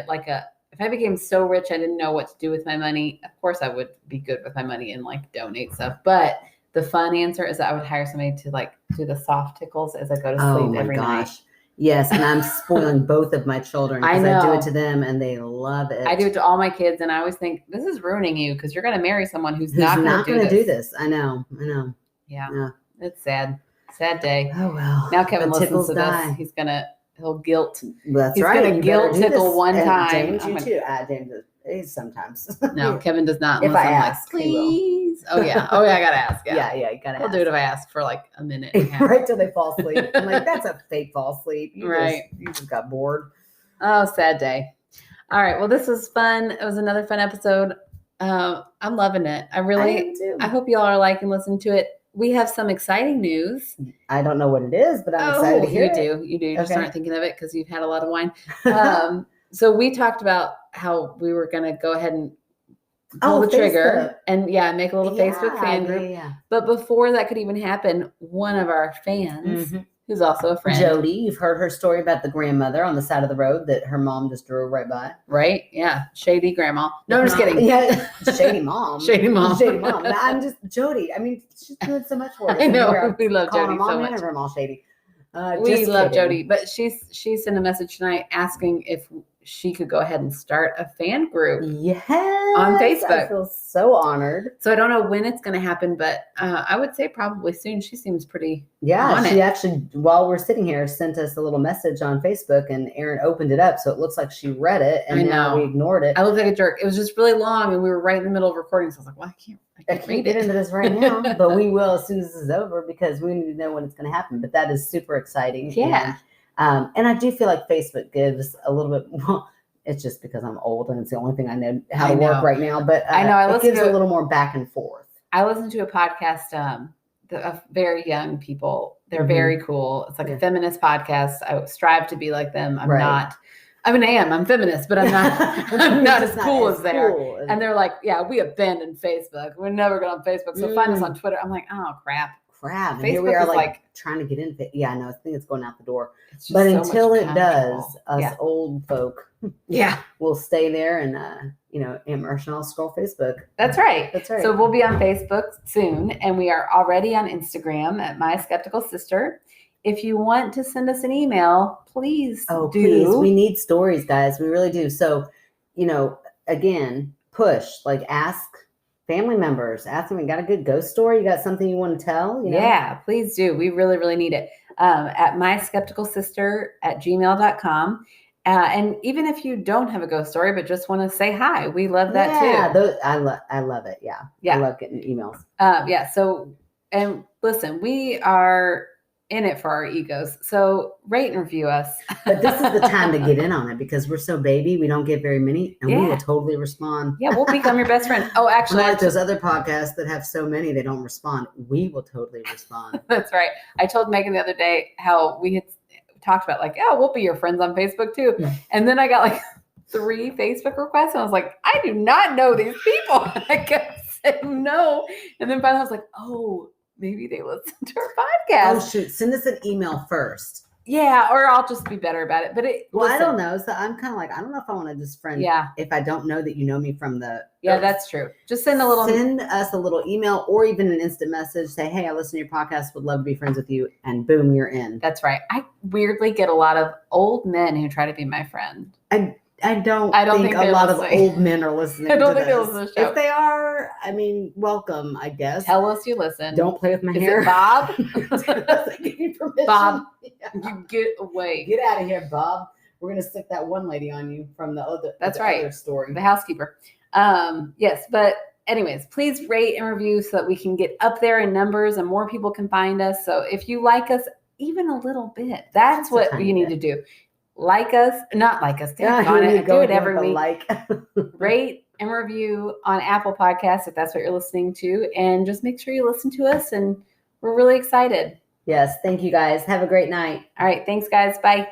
[SPEAKER 2] so rich I didn't know what to do with my money, of course I would be good with my money and like donate stuff. But the fun answer is that I would hire somebody to like do the soft tickles as I go to sleep every night.
[SPEAKER 1] Yes, and I'm spoiling both of my children because I do it to them and they love it.
[SPEAKER 2] I do it to all my kids, and I always think this is ruining you because you're going to marry someone who's not going to
[SPEAKER 1] do this. I know.
[SPEAKER 2] Yeah, it's sad. Sad day.
[SPEAKER 1] Oh well.
[SPEAKER 2] Now Kevin listens to this. He'll guilt.
[SPEAKER 1] That's right.
[SPEAKER 2] He's going to guilt tickle one time.
[SPEAKER 1] James, you too. James, sometimes.
[SPEAKER 2] No, Kevin does not.
[SPEAKER 1] If I ask,
[SPEAKER 2] please. Oh yeah, I gotta ask.
[SPEAKER 1] Yeah, you gotta.
[SPEAKER 2] He'll do it if I ask for like a minute.
[SPEAKER 1] Right till they fall asleep. I'm like, that's a fake fall asleep. You just got bored.
[SPEAKER 2] Oh, sad day. All right. Well, this was fun. It was another fun episode. I'm loving it. I hope y'all are liking listening to it. We have some exciting news.
[SPEAKER 1] I don't know what it is, but I'm excited to hear it.
[SPEAKER 2] You do. You just aren't thinking of it because you've had a lot of wine. So we talked about how we were going to go ahead and pull the trigger and make a little Facebook fan group. Yeah. But before that could even happen, one of our fans, who's also a friend,
[SPEAKER 1] Jody, you've heard her story about the grandmother on the side of the road that her mom just drove right by.
[SPEAKER 2] Right? Yeah. Shady grandma. No, I'm just kidding.
[SPEAKER 1] Yeah. Shady mom.
[SPEAKER 2] Shady mom.
[SPEAKER 1] Shady mom. No, I'm just Jody. I mean, she's doing so much for us.
[SPEAKER 2] I know. We love Jody so much.
[SPEAKER 1] And her mom shady.
[SPEAKER 2] We love Jody, but she sent a message tonight asking if she could go ahead and start a fan group.
[SPEAKER 1] Yes,
[SPEAKER 2] on Facebook.
[SPEAKER 1] I feel so honored.
[SPEAKER 2] So I don't know when it's going to happen, but I would say probably soon. She seems pretty
[SPEAKER 1] she actually, while we're sitting here, sent us a little message on Facebook, and Erin opened it up, so it looks like she read it, and now we ignored it.
[SPEAKER 2] I looked like a jerk. It was just really long, and we were right in the middle of recording, so I was like, well, I can't
[SPEAKER 1] get into this right now, but we will as soon as this is over because we need to know when it's going to happen. But that is super exciting.
[SPEAKER 2] Yeah.
[SPEAKER 1] And I do feel like Facebook gives a little bit more. It's just because I'm old and it's the only thing I know how to work right now. But
[SPEAKER 2] I know
[SPEAKER 1] it gives a little more back and forth.
[SPEAKER 2] I listened to a podcast of very young people. They're very cool. It's like a feminist podcast. I strive to be like them. I'm not. I mean, I am. I'm feminist, but I'm not. I'm not as cool as they are. And they're like, "Yeah, we abandoned Facebook. We're never going on Facebook. So find us on Twitter." I'm like, "Oh crap!"
[SPEAKER 1] And here we are, like trying to get into it. Yeah, I know. I think it's going out the door. But until it does, us old folk, we'll stay there and immersion. I'll scroll Facebook.
[SPEAKER 2] That's right. So we'll be on Facebook soon, and we are already on Instagram at My Skeptical Sister. If you want to send us an email, please
[SPEAKER 1] please. We need stories, guys. We really do. So, again, ask family members. Ask them, you got a good ghost story? You got something you want to tell?
[SPEAKER 2] Yeah, please do. We really, really need it. At myskepticalsister@gmail.com. And even if you don't have a ghost story, but just want to say hi, we love that too.
[SPEAKER 1] I love it. Yeah. I love getting emails.
[SPEAKER 2] So, and listen, we are in it for our egos. So rate and review us.
[SPEAKER 1] But this is the time to get in on it because we're so baby. We don't get very many and we will totally respond.
[SPEAKER 2] Yeah, we'll become your best friend. Oh, actually.
[SPEAKER 1] Like those other podcasts that have so many, they don't respond. We will totally respond.
[SPEAKER 2] That's right. I told Megan the other day how we had talked about we'll be your friends on Facebook too. And then I got 3 Facebook requests and I was like, I do not know these people. And I kept saying no. And then finally I was like, maybe they listen to our podcast.
[SPEAKER 1] Oh, shoot. Send us an email first.
[SPEAKER 2] Yeah, or I'll just be better about it. But
[SPEAKER 1] I don't know. So I'm kind of like, I don't know if I want to just friend.
[SPEAKER 2] Yeah.
[SPEAKER 1] If I don't know that you know me from the.
[SPEAKER 2] Yeah, that's true. Just send us
[SPEAKER 1] a little email or even an instant message. Say, hey, I listen to your podcast. Would love to be friends with you. And boom, you're in.
[SPEAKER 2] That's right. I weirdly get a lot of old men who try to be my friend.
[SPEAKER 1] I don't think a lot of old men are listening. I don't think they listen to the show. If they are, I mean, welcome, I guess.
[SPEAKER 2] Tell us you listen.
[SPEAKER 1] Don't play with my hair.
[SPEAKER 2] It Bob?
[SPEAKER 1] Give you permission.
[SPEAKER 2] Bob, you get away.
[SPEAKER 1] Get out of here, Bob. We're going to stick that one lady on you from the other, other story.
[SPEAKER 2] The housekeeper. Yes, but anyways, please rate and review so that we can get up there in numbers and more people can find us. So if you like us even a little bit, that's what you need to do. Like us, not like us. Damn on it. Do it every week. Rate and review on Apple Podcasts if that's what you're listening to, and just make sure you listen to us. And we're really excited.
[SPEAKER 1] Yes, thank you guys. Have a great night.
[SPEAKER 2] All right, thanks, guys. Bye.